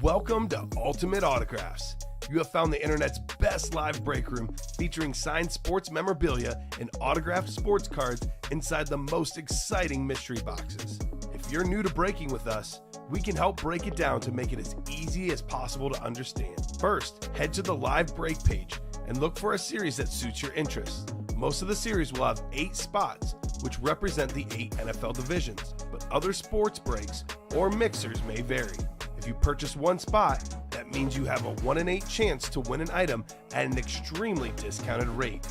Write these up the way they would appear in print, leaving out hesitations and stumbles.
Welcome to Ultimate Autographs. You have found the internet's best live break room featuring signed sports memorabilia and autographed sports cards inside the most exciting mystery boxes. If you're new to breaking with us, we can help break it down to make it as easy as possible to understand. First, head to the live break page and look for a series that suits your interests. Most of the series will have 8 spots, which represent the 8 NFL divisions, but other sports breaks or mixers may vary. If you purchase one spot, that means you have a 1 in 8 chance to win an item at an extremely discounted rate.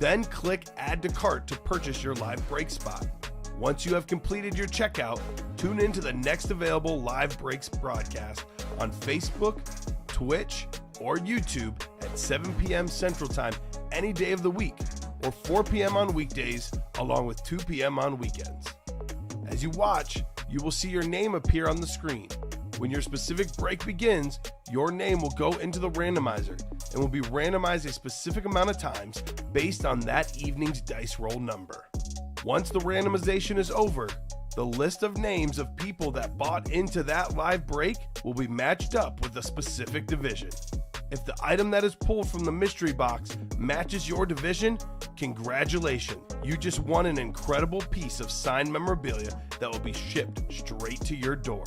Then click Add to Cart to purchase your live break spot. Once you have completed your checkout, tune in to the next available live breaks broadcast on Facebook, Twitch, or YouTube at 7 p.m. Central Time any day of the week, or 4 p.m. on weekdays, along with 2 p.m. on weekends. As you watch, you will see your name appear on the screen. When your specific break begins, your name will go into the randomizer and will be randomized a specific amount of times based on that evening's dice roll number. Once the randomization is over, the list of names of people that bought into that live break will be matched up with a specific division. If the item that is pulled from the mystery box matches your division, congratulations, you just won an incredible piece of signed memorabilia that will be shipped straight to your door.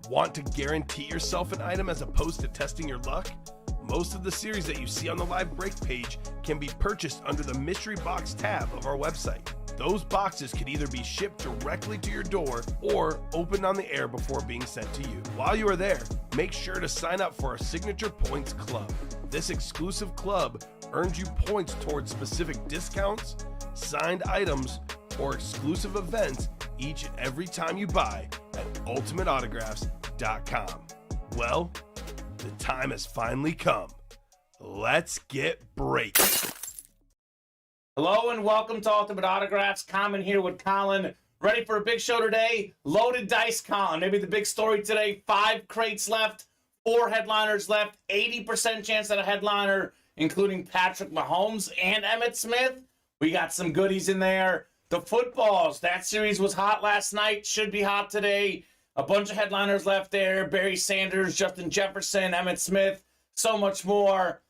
Want to guarantee yourself an item as opposed to testing your luck? Most of the series that you see on the live break page can be purchased under the mystery box tab of our website. Those boxes could either be shipped directly to your door or opened on the air before being sent to you. While you are there, make sure to sign up for our Signature Points Club. This exclusive club earns you points towards specific discounts, signed items, or exclusive events each and every time you buy at ultimateautographs.com. Well, the time has finally come. Let's get breaking. Hello and welcome to Ultimate Autographs. Kamen here with Colin. Ready for a big show today? Loaded dice, Colin. Maybe the big story today. 5 crates left, 4 headliners left, 80% chance at a headliner, including Patrick Mahomes and Emmitt Smith. We got some goodies in there. The footballs, that series was hot last night, should be hot today. A bunch of headliners left there. Barry Sanders, Justin Jefferson, Emmitt Smith, so much more.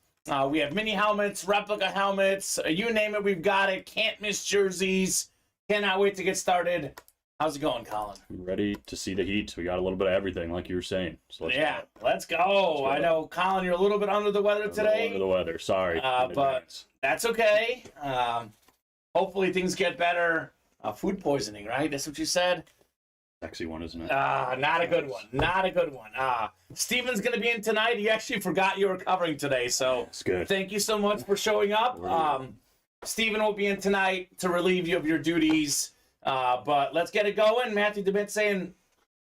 We have mini helmets, replica helmets, you name it, we've got it. Can't miss jerseys. Cannot wait to get started. How's it going, Colin? Ready to see the heat. We got a little bit of everything, like you were saying. So let's go. I know, Colin, you're a little bit under the weather today. Under the weather, sorry. But that's okay. Hopefully things get better. Food poisoning, right? That's what you said? Sexy one, isn't it? Not a good one. Not a good one. Steven's going to be in tonight. He actually forgot you were covering today, so it's good. Thank you so much for showing up. Steven will be in tonight to relieve you of your duties. But let's get it going. Matthew DeBitt saying,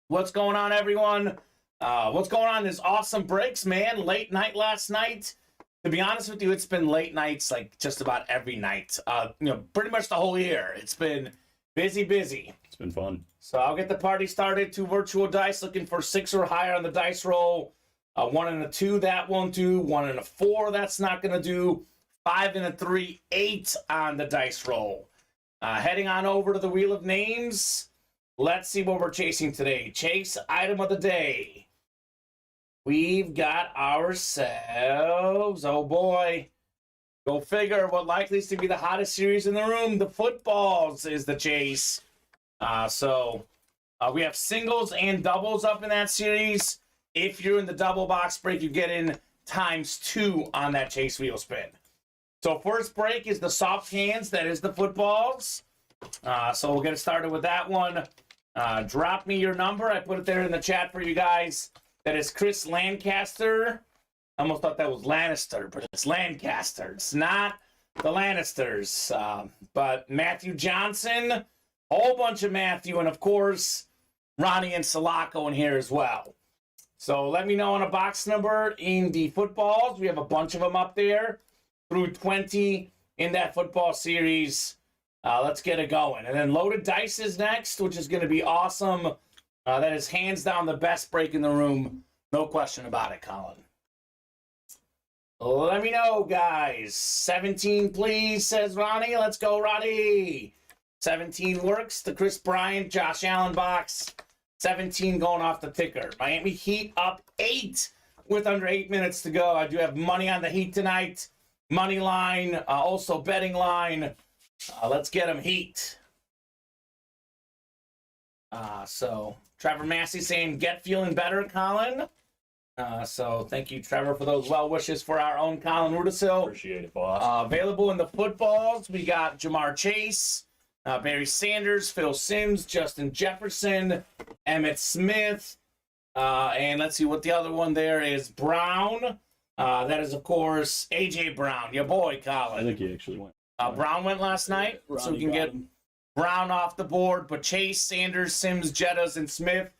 what's going on, everyone? What's going on is awesome breaks, man. Late night last night. To be honest with you, it's been late nights like just about every night. Pretty much the whole year. It's been busy. It's been fun. So I'll get the party started. 2 virtual dice, looking for 6 or higher on the dice roll. 1 and a 2, that won't do. 1 and a 4, that's not going to do. 5 and a 3, 8 on the dice roll. Heading on over to the Wheel of Names. Let's see what we're chasing today. Chase item of the day. We've got ourselves, oh boy, go figure, what likely is to be the hottest series in the room. The footballs is the chase. So we have singles and doubles up in that series. If you're in the double box break, you get in ×2 on that chase wheel spin. So first break is the soft hands. That is the footballs. So we'll get started with that one. Drop me your number. I put it there in the chat for you guys. That is Chris Lancaster. I almost thought that was Lannister, but it's Lancaster. It's not the Lannisters. But Matthew Johnson, whole bunch of Matthew, and of course, Ronnie and Sulaco in here as well. So let me know on a box number in the footballs. We have a bunch of them up there through 20 in that football series. Let's get it going. And then loaded dice is next, which is going to be awesome. That is hands down the best break in the room. No question about it, Colin. Let me know, guys. 17, please, says Ronnie. Let's go, Ronnie. 17 works. The Chris Bryant, Josh Allen box. 17 going off the ticker. Miami Heat up 8 with under 8 minutes to go. I do have money on the Heat tonight. Money line, also betting line. Let's get them Heat. So Trevor Massey saying, get feeling better, Colin. So thank you, Trevor, for those well wishes for our own Colin Rudisil. Appreciate it, boss. Available in the footballs, we got Jamar Chase, Barry Sanders, Phil Simms, Justin Jefferson, Emmitt Smith, and let's see what the other one there is. Brown. That is, of course, A.J. Brown, your boy, Colin. I think he actually went. Brown went last night, so we can get Brown off the board. But Chase, Sanders, Simms, Jettas, and Smith.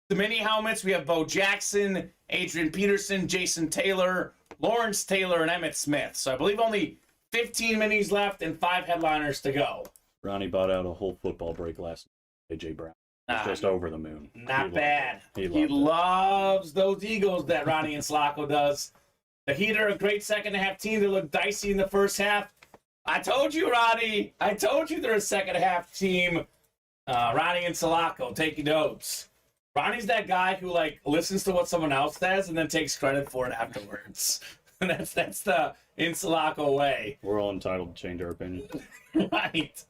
The mini helmets, we have Bo Jackson, Adrian Peterson, Jason Taylor, Lawrence Taylor, and Emmitt Smith. So I believe only 15 minis left and 5 headliners to go. Ronnie bought out a whole football break last night. A.J. Brown. Just over the moon. Not bad. He loves those Eagles that Ronnie and Slacco does. The Heat are a great second-half team. They look dicey in the first half. I told you, Ronnie. I told you they're a second-half team. Ronnie and Slacco, taking notes. Ronnie's that guy who, like, listens to what someone else says and then takes credit for it afterwards. that's the in Slacco way. We're all entitled to change our opinion. Right.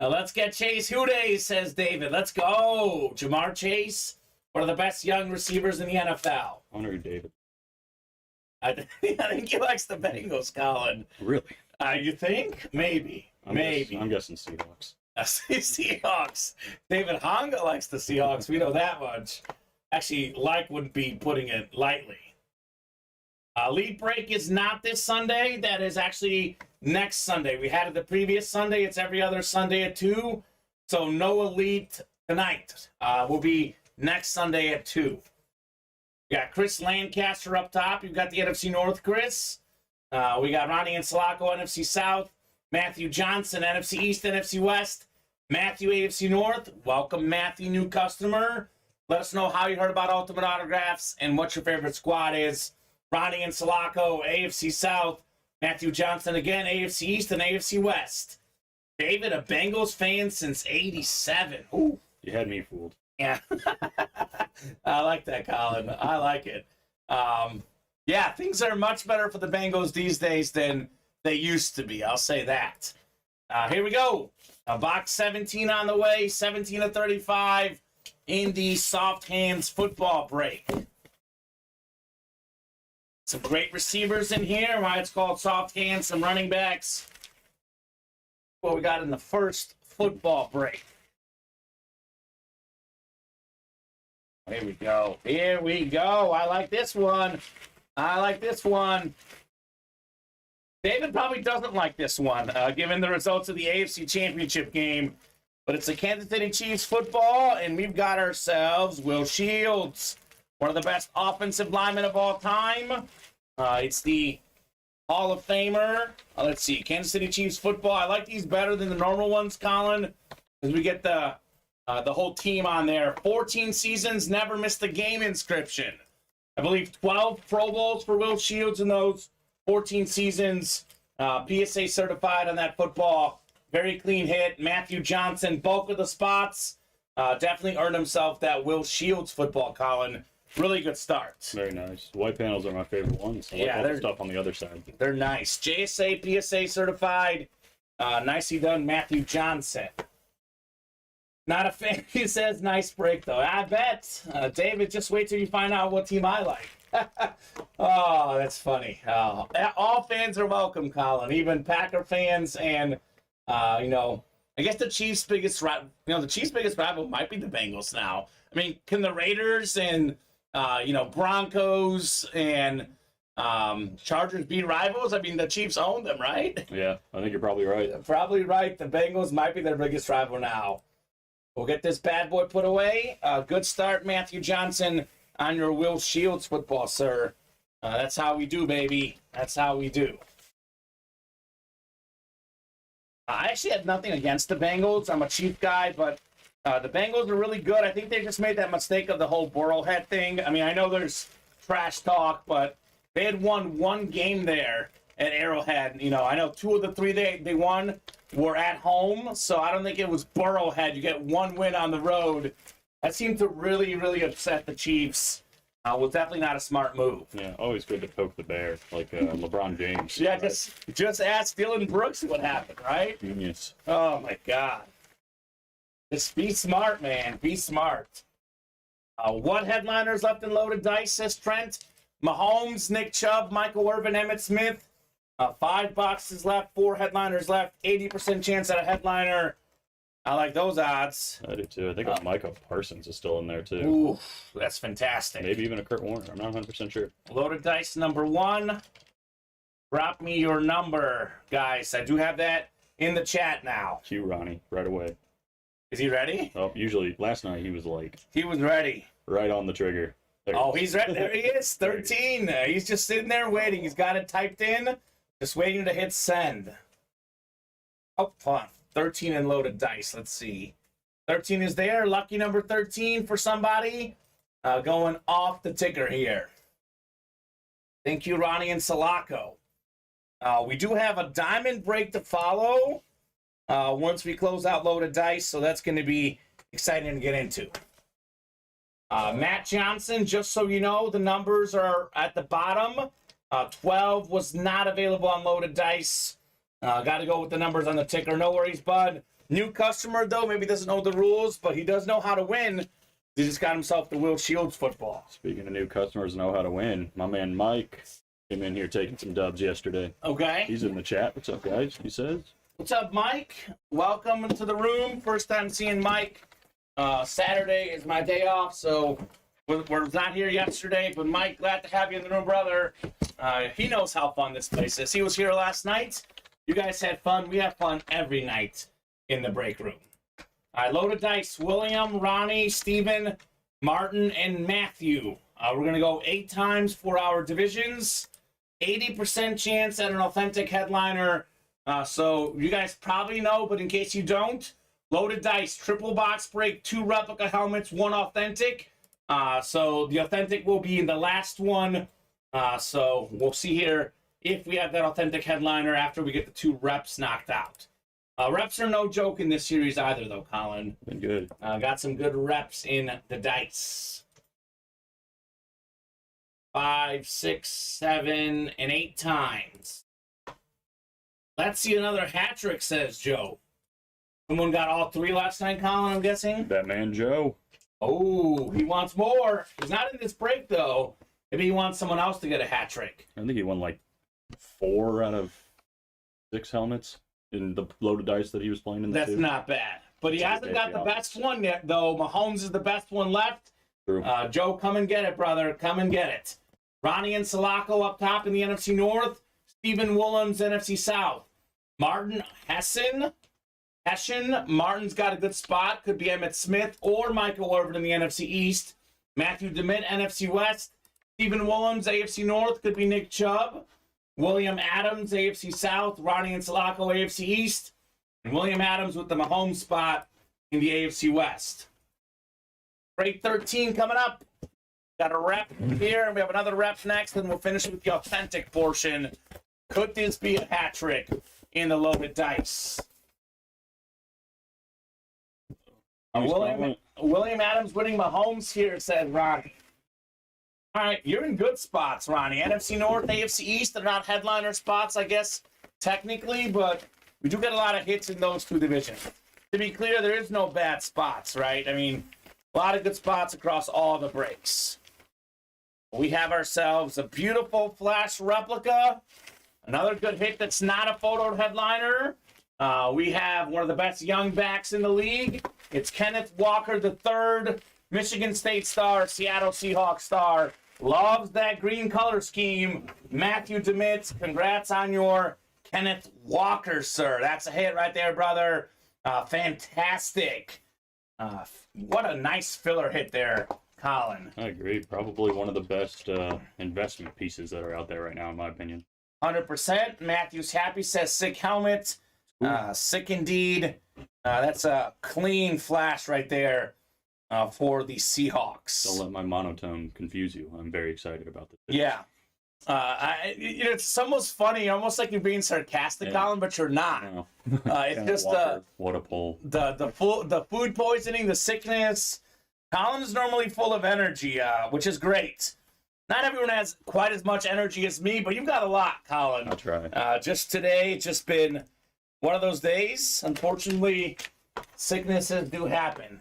Now let's get Chase Houday, says David. Let's go. Jamar Chase, one of the best young receivers in the NFL. Honor David. I think he likes the Bengals, Colin. Really? You think? Maybe. I'm guessing Seahawks. Seahawks. David Honga likes the Seahawks. We know that much. Actually, wouldn't be putting it lightly. Lead break is not this Sunday. That is actually next Sunday. We had it the previous Sunday. It's every other Sunday at 2. So no Elite tonight. Will be next Sunday at 2. We got Chris Lancaster up top. You've got the NFC North, Chris. We got Ronnie and Slacco, NFC South. Matthew Johnson, NFC East, NFC West. Matthew, AFC North. Welcome, Matthew, new customer. Let us know how you heard about Ultimate Autographs and what your favorite squad is. Ronnie and Slacco, AFC South. Matthew Johnson again, AFC East and AFC West. David, a Bengals fan since '87. Ooh. You had me fooled. Yeah. I like that, Colin. I like it. Yeah, things are much better for the Bengals these days than they used to be. I'll say that. Here we go. Box 17 on the way. 17 of 35 in the soft hands football break. Some great receivers in here. Why it's called soft hands. Some running backs. What we got in the first football break. Here we go. Here we go. I like this one. I like this one. David probably doesn't like this one, given the results of the AFC Championship game. But it's the Kansas City Chiefs football, and we've got ourselves Will Shields, one of the best offensive linemen of all time. It's the Hall of Famer. Let's see, Kansas City Chiefs football. I like these better than the normal ones, Colin, because we get the whole team on there. 14 seasons, never missed a game inscription. I believe 12 Pro Bowls for Will Shields in those 14 seasons. PSA certified on that football. Very clean hit. Matthew Johnson, bulk of the spots. Definitely earned himself that Will Shields football, Colin. Really good start. Very nice. White panels are my favorite ones. I like all the stuff on the other side. They're nice. JSA, PSA certified. Nicely done, Matthew Johnson. Not a fan. He says nice break, though. I bet. David, just wait till you find out what team I like. Oh, that's funny. All fans are welcome, Colin. Even Packer fans and, I guess the Chiefs' biggest rival, the Chiefs' biggest rival might be the Bengals now. I mean, can the Raiders and, Broncos and Chargers be rivals? I mean, the Chiefs own them, right? Yeah, I think you're probably right. Probably right. The Bengals might be their biggest rival now. We'll get this bad boy put away. Good start, Matthew Johnson, on your Will Shields football, sir. That's how we do, baby. That's how we do. I actually had nothing against the Bengals. I'm a Chief guy, but the Bengals are really good. I think they just made that mistake of the whole Burrowhead thing. I mean, I know there's trash talk, but they had won one game there at Arrowhead. I know 2 of the 3 they won were at home, so I don't think it was Burrowhead. You get one win on the road. That seemed to really, really upset the Chiefs. Was definitely not a smart move. Yeah, always good to poke the bear, like LeBron James. Yeah, right? just ask Dylan Brooks what happened, right? Genius. Oh my God. Just be smart, man. Be smart. What headliners left in loaded dice, says Trent? Mahomes, Nick Chubb, Michael Irvin, Emmitt Smith. 5 boxes left, 4 headliners left, 80% chance at a headliner. I like those odds. I do too. I think Micah Parsons is still in there too. Ooh, that's fantastic. Maybe even a Kurt Warner. I'm not 100% sure. Loaded dice number 1. Drop me your number, guys. I do have that in the chat now. Cue Ronnie right away. Is he ready? Oh, usually last night he was like He was ready. right on the trigger. There Oh, he's ready. There he is. 13. He's just sitting there waiting. He's got it typed in. Just waiting to hit send. Oh, hold on. 13 and loaded dice. Let's see. 13 is there. Lucky number 13 for somebody. Going off the ticker here. Thank you, Ronnie and Sulaco. We do have a diamond break to follow once we close out loaded dice, so that's going to be exciting to get into. Matt Johnson, just so you know, the numbers are at the bottom. 12 was not available on loaded dice. Got to go with the numbers on the ticker. No worries, bud. New customer, though, maybe doesn't know the rules, but he does know how to win. He just got himself the Will Shields football. Speaking of new customers know how to win, my man Mike came in here taking some dubs yesterday. Okay. He's in the chat. What's up, guys? He says. What's up, Mike? Welcome to the room. First time seeing Mike. Saturday is my day off, so we're not here yesterday, but Mike, glad to have you in the room, brother. He knows how fun this place is. He was here last night. You guys had fun. We have fun every night in the break room. All right, loaded dice. William, Ronnie, Steven, Martin, and Matthew. We're going to go 8 times for our divisions. 80% chance at an authentic headliner. So you guys probably know, but in case you don't, loaded dice, triple box break, 2 replica helmets, 1 authentic. So the authentic will be in the last one. So we'll see here if we have that authentic headliner after we get the 2 reps knocked out. Reps are no joke in this series either, though, Colin. Been good. Got some good reps in the dice. 5, 6, 7, and 8 times. Let's see another hat trick, says Joe. Someone got all 3 last night, Colin, I'm guessing? That man Joe. Oh, he wants more. He's not in this break, though. Maybe he wants someone else to get a hat trick. I think he won like 4 out of 6 helmets in the loaded dice that he was playing in. That's not bad. But he hasn't got the best one yet, though. Mahomes is the best one left. True. Joe, come and get it, brother. Come and get it. Ronnie and Sulaco up top in the NFC North. Stephen Willems, NFC South. Martin Hession. Martin's got a good spot. Could be Emmitt Smith or Michael Irvin in the NFC East. Matthew DeMitt, NFC West. Stephen Willems, AFC North. Could be Nick Chubb. William Adams, AFC South. Ronnie and Sulaco, AFC East. And William Adams with the Mahomes spot in the AFC West. Break 13 coming up. Got a rep here. We have another rep next, and we'll finish with the authentic portion. Could this be a hat trick in the loaded dice? William Adams winning Mahomes here, said Ronnie. All right, you're in good spots, Ronnie. NFC North, AFC East, they're not headliner spots, I guess, technically, but we do get a lot of hits in those 2 divisions. To be clear, there is no bad spots, right? I mean, a lot of good spots across all the breaks. We have ourselves a beautiful flash replica. Another good hit that's not a photo headliner. We have one of the best young backs in the league. It's Kenneth Walker III, Michigan State star, Seattle Seahawks star. Loves that green color scheme. Matthew DeMitt, congrats on your Kenneth Walker, sir. That's a hit right there, brother. Fantastic. What a nice filler hit there, Colin. I agree. Probably one of the best investment pieces that are out there right now, in my opinion. 100%. Matthew's happy, says sick helmet. Sick indeed. That's a clean flash right there for the Seahawks. Don't let my monotone confuse you. I'm very excited about this. Yeah. It's almost funny, almost like you're being sarcastic, Colin, but you're not. No. It's just what a pull. The food poisoning, the sickness, Colin is normally full of energy, which is great. Not everyone has quite as much energy as me, but you've got a lot, Colin. I'll try. Just today, it's just been one of those days. Unfortunately, sicknesses do happen.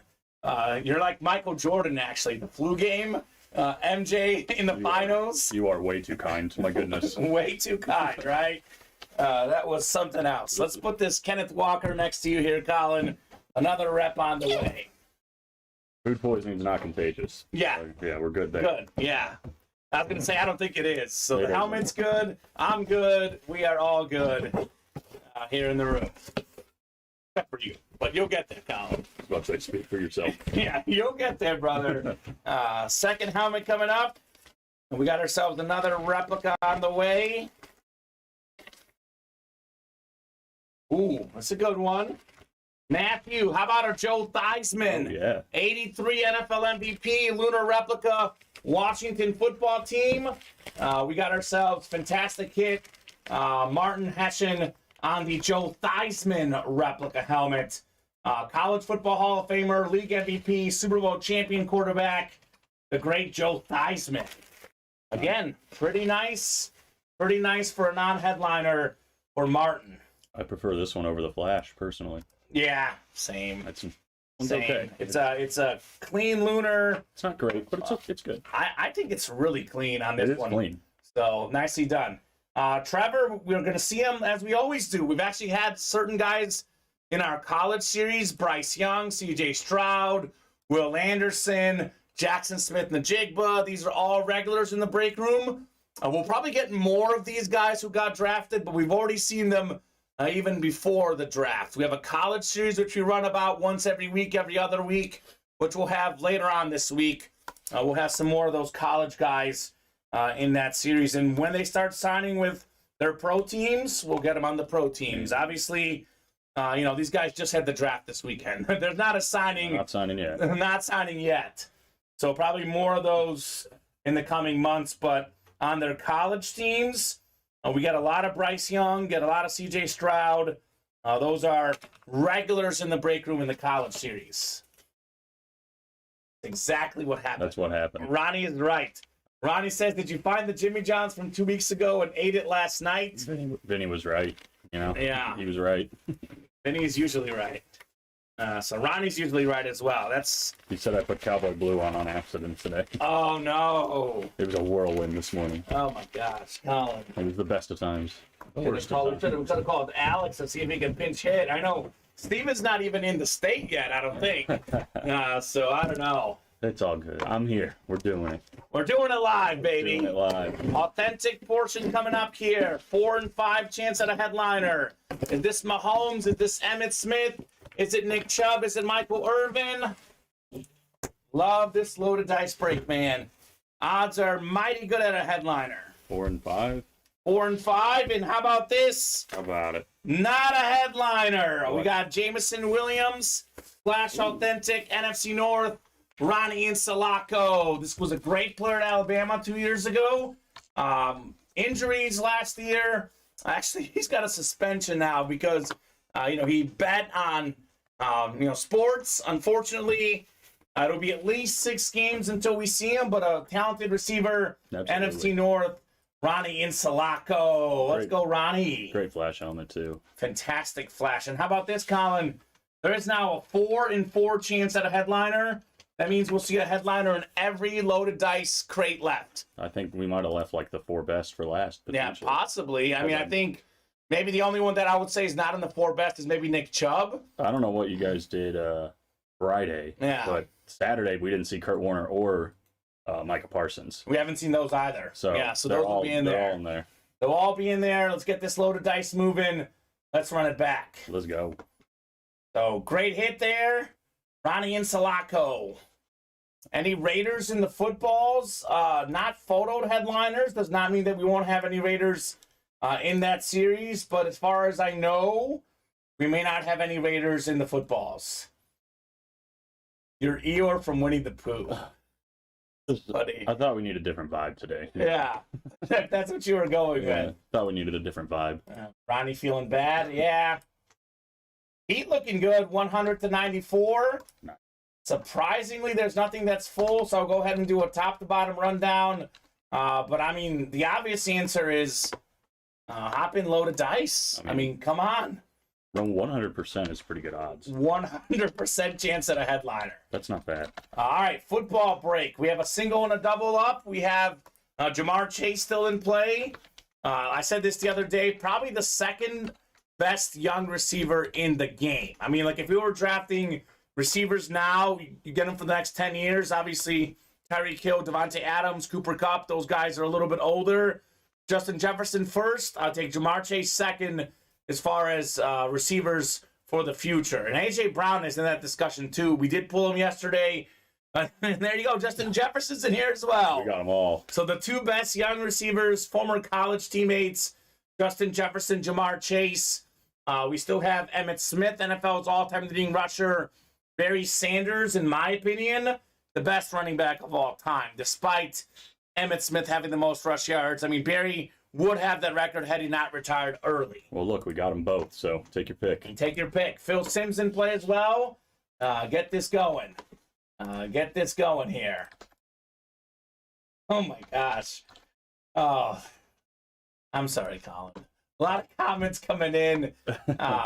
You're like Michael Jordan, actually. The flu game, MJ in the finals. You are way too kind. My goodness. Way too kind, right? That was something else. Let's put this Kenneth Walker next to you here, Colin. Another rep on the way. Food poisoning is not contagious. Yeah. Yeah, we're good there. Good, yeah. I was going to say, I don't think it is. So It the isn't. helmet's good. I'm good. We are all good here in the room. Except for you. But you'll get there, Colin. I was about to say, speak for yourself. Yeah, you'll get there, brother. Second helmet coming up. And we got ourselves another replica on the way. Ooh, that's a good one. Matthew, how about our Joe Theismann? Oh, yeah. 83 NFL MVP, lunar replica, Washington football team. We got ourselves fantastic hit. Martin Hessian on the Joe Theismann replica helmet. College Football Hall of Famer, League MVP, Super Bowl champion quarterback, the great Joe Theismann. Again, pretty nice. Pretty nice for a non-headliner for Martin. I prefer this one over the Flash, personally. Yeah, same. It's Same. okay. It's a clean lunar. It's not great, but it's good. I think it's really clean on this It is one. clean. So nicely done. Trevor, we're going to see him as we always do. We've actually had certain guys in our college series: Bryce Young, C.J. Stroud, Will Anderson, Jackson Smith-Njigba. These are all regulars in the break room. We'll probably get more of these guys who got drafted, but we've already seen them even before the draft. We have a college series which we run about once every week, every other week, which we'll have later on this week. We'll have some more of those college guys in that series. And when they start signing with their pro teams, we'll get them on the pro teams. Obviously, these guys just had the draft this weekend. There's not a signing. Not signing yet. Not signing yet. So probably more of those in the coming months. But on their college teams, we got a lot of Bryce Young, get a lot of C.J. Stroud. Those are regulars in the break room in the college series. Exactly what happened. That's what happened. Ronnie is right. Ronnie says, did you find the Jimmy John's from 2 weeks ago and ate it last night? Vinny was right. Yeah. He was right. Vinny is usually right. So Ronnie's usually right as well. He said I put cowboy blue on accident today. Oh, no. It was a whirlwind this morning. Oh, my gosh. Colin. It was the best of times. We Worst should of times. have called Alex and see if he can pinch hit. I know Steven's not even in the state yet, I don't think. So I don't know. It's all good. I'm here. We're doing it. We're doing it live, baby. Doing it live. Authentic portion coming up here. 4 and 5 chance at a headliner. Is this Mahomes? Is this Emmitt Smith? Is it Nick Chubb? Is it Michael Irvin? Love this loaded dice break, man. Odds are mighty good at a headliner. 4 and 5. 4 and 5, and how about this? How about it? Not a headliner. We What? got Jameson Williams, Flash Authentic, NFC North, Ronnie Insalaco. This was a great player at Alabama 2 years ago. Injuries last year. Actually, he's got a suspension now because, he bet on, sports. Unfortunately, it'll be at least 6 games until we see him, but a talented receiver, Absolutely. NFC North, Ronnie Insalaco. Let's Great. go, Ronnie. Great flash helmet, too. Fantastic flash. And how about this, Colin? There is now a 4 and 4 chance at a headliner. That means we'll see a headliner in every loaded dice crate left. I think we might have left the 4 best for last. Yeah, Potentially. possibly. I mean, I Okay. think maybe the only one that I would say is not in the 4 best is maybe Nick Chubb. I don't know what you guys did Friday, Yeah. but Saturday we didn't see Kurt Warner or Micah Parsons. We haven't seen those either. So yeah, so they're those will all, be in they're there. all in there. They'll all be in there. Let's get this loaded dice moving. Let's run it back. Let's go. So great hit there. Ronnie Insalaco. Any Raiders in the footballs? Not photoed headliners. Does not mean that we won't have any Raiders in that series. But as far as I know, we may not have any Raiders in the footballs. Your Eeyore from Winnie the Pooh. Buddy. I thought we needed a different vibe today. Yeah, that's what you were going Yeah, with. thought we needed a different vibe. Ronnie feeling bad? Yeah. Heat looking good, 100 to 94. Nice. Surprisingly, there's nothing that's full, so I'll go ahead and do a top-to-bottom rundown. But, I mean, the obvious answer is hop in loaded dice. I mean, come on. Run 100% is pretty good odds. 100% chance at a headliner. That's not bad. All right, football break. We have a single and a double up. We have Jamar Chase still in play. I said this the other day, probably the second best young receiver in the game. I mean, like, if we were drafting receivers now, you get them for the next 10 years. Obviously, Tyreek Hill, Devontae Adams, Cooper Kupp, those guys are a little bit older. Justin Jefferson first. I'll take Jamar Chase second as far as receivers for the future. And A.J. Brown is in that discussion, too. We did pull him yesterday. And there you go. Justin Jefferson's in here as well. We got them all. So the two best young receivers, former college teammates, Justin Jefferson, Jamar Chase. We still have Emmitt Smith, NFL's all-time leading rusher. Barry Sanders, in my opinion, the best running back of all time, despite Emmitt Smith having the most rush yards. I mean, Barry would have that record had he not retired early. Well, look, we got them both, so take your pick. Take your pick. Phil Simms in play as well. Get this going. Get this going here. Oh, my gosh. Oh, I'm sorry, Colin. A lot of comments coming in.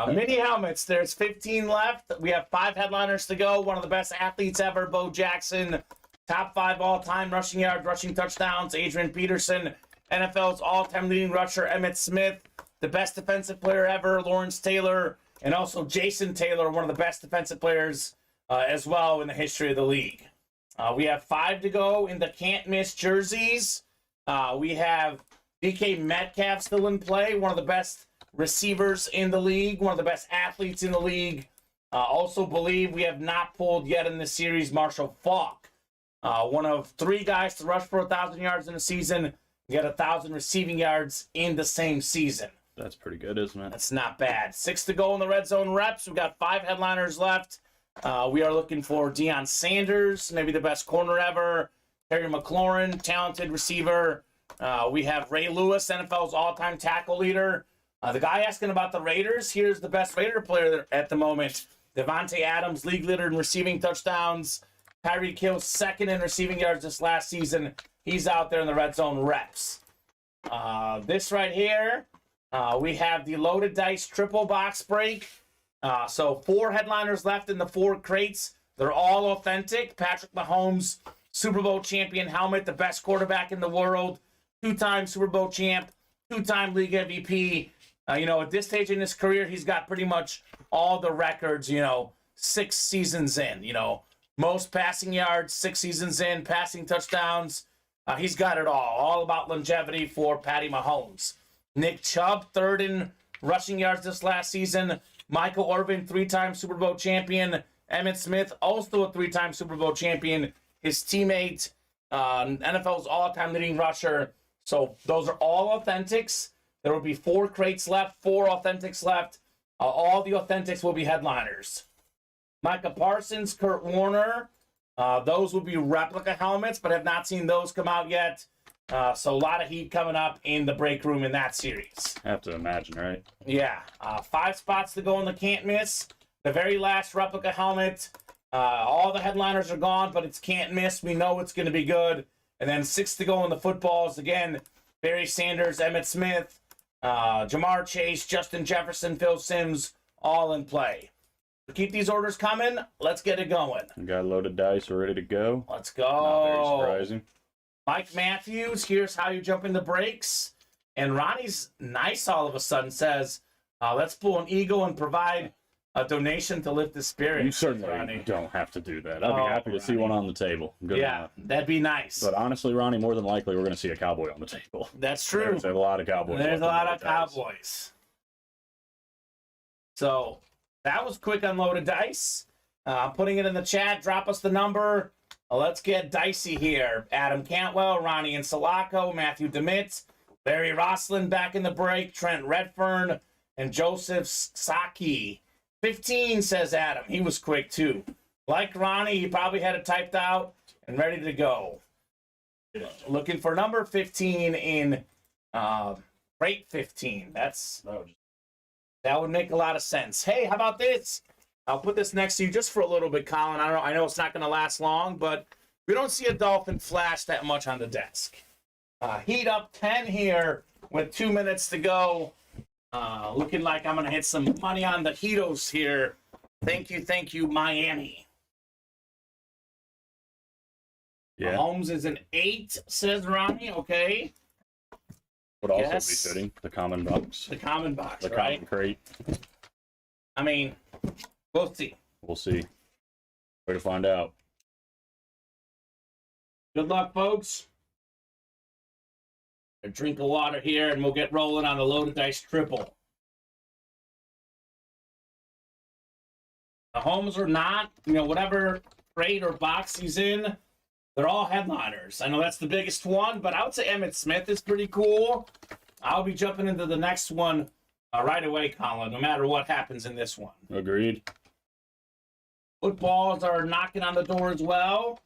Mini helmets. There's 15 left. We have 5 headliners to go. One of the best athletes ever, Bo Jackson. Top 5 all-time rushing yards, rushing touchdowns, Adrian Peterson. NFL's all-time leading rusher, Emmitt Smith. The best defensive player ever, Lawrence Taylor. And also Jason Taylor, one of the best defensive players as well in the history of the league. We have 5 to go in the can't-miss jerseys. We have DK Metcalf still in play, one of the best receivers in the league, one of the best athletes in the league. Also believe we have not pulled yet in this series Marshall Faulk, one of 3 guys to rush for 1,000 yards in a season, get 1,000 receiving yards in the same season. That's pretty good, isn't it? That's not bad. 6 to go in the red zone reps. We've got 5 headliners left. We are looking for Deion Sanders, maybe the best corner ever. Terry McLaurin, talented receiver. We have Ray Lewis, NFL's all-time tackle leader. The guy asking about the Raiders, here's the best Raider player at the moment. Devontae Adams, league leader in receiving touchdowns. Tyreek Hill, second in receiving yards this last season. He's out there in the red zone reps. This right here, we have the loaded dice triple box break. So 4 headliners left in the 4 crates. They're all authentic. Patrick Mahomes, Super Bowl champion helmet, the best quarterback in the world. 2-time Super Bowl champ, 2-time league MVP. At this stage in his career, he's got pretty much all the records, 6 seasons in. Most passing yards, 6 seasons in, passing touchdowns. He's got it all about longevity for Patty Mahomes. Nick Chubb, 3rd in rushing yards this last season. Michael Irvin, 3-time Super Bowl champion. Emmitt Smith, also a 3-time Super Bowl champion. His teammate, NFL's all-time leading rusher. So those are all authentics. There will be 4 crates left, 4 authentics left. All the authentics will be headliners. Micah Parsons, Kurt Warner. Those will be replica helmets, but have not seen those come out yet. So a lot of heat coming up in the break room in that series. I have to imagine, right? Yeah. 5 spots to go in the can't miss. The very last replica helmet. All the headliners are gone, but it's can't miss. We know it's going to be good. And then 6 to go in the footballs. Again, Barry Sanders, Emmitt Smith, Jamar Chase, Justin Jefferson, Phil Simms, all in play. So keep these orders coming. Let's get it going. We got loaded dice. We're ready to go. Let's go. Not very surprising. Mike Matthews, here's how you jump into breaks. And Ronnie's nice all of a sudden says, let's pull an ego and provide a donation to lift the spirit. You certainly Ronnie. don't have to do that. I'd be happy to see one on the table. Good enough. That'd be nice. But honestly, Ronnie, more than likely, we're going to see a Cowboy on the table. That's true. There's a lot of Cowboys. There's a lot of Cowboys. So that was quick unloaded dice. I'm putting it in the chat. Drop us the number. Let's get dicey here. Adam Cantwell, Ronnie and Sulaco, Matthew DeMitt, Barry Roslin back in the break, Trent Redfern, and Joseph Saki. 15, says Adam. He was quick, too. Like Ronnie, he probably had it typed out and ready to go. Looking for number 15 in crate 15. That would make a lot of sense. Hey, how about this? I'll put this next to you just for a little bit, Colin. I know it's not going to last long, but we don't see a Dolphin flash that much on the desk. Heat up 10 here with 2 minutes to go. Looking like I'm going to hit some money on the Heatos here. Thank you, Miami. Yeah. Mahomes is an 8, says Ronnie. Okay. Would also Yes. be fitting. The common box. The common box, The right? common crate. I mean, we'll see. We'll see. Way to find out. Good luck, folks. A drink of water here, and we'll get rolling on the loaded dice triple. The Mahomes or not, whatever crate or box he's in, they're all headliners. I know that's the biggest one, but I would say Emmitt Smith is pretty cool. I'll be jumping into the next one right away, Colin, no matter what happens in this one. Agreed. Footballs are knocking on the door as well.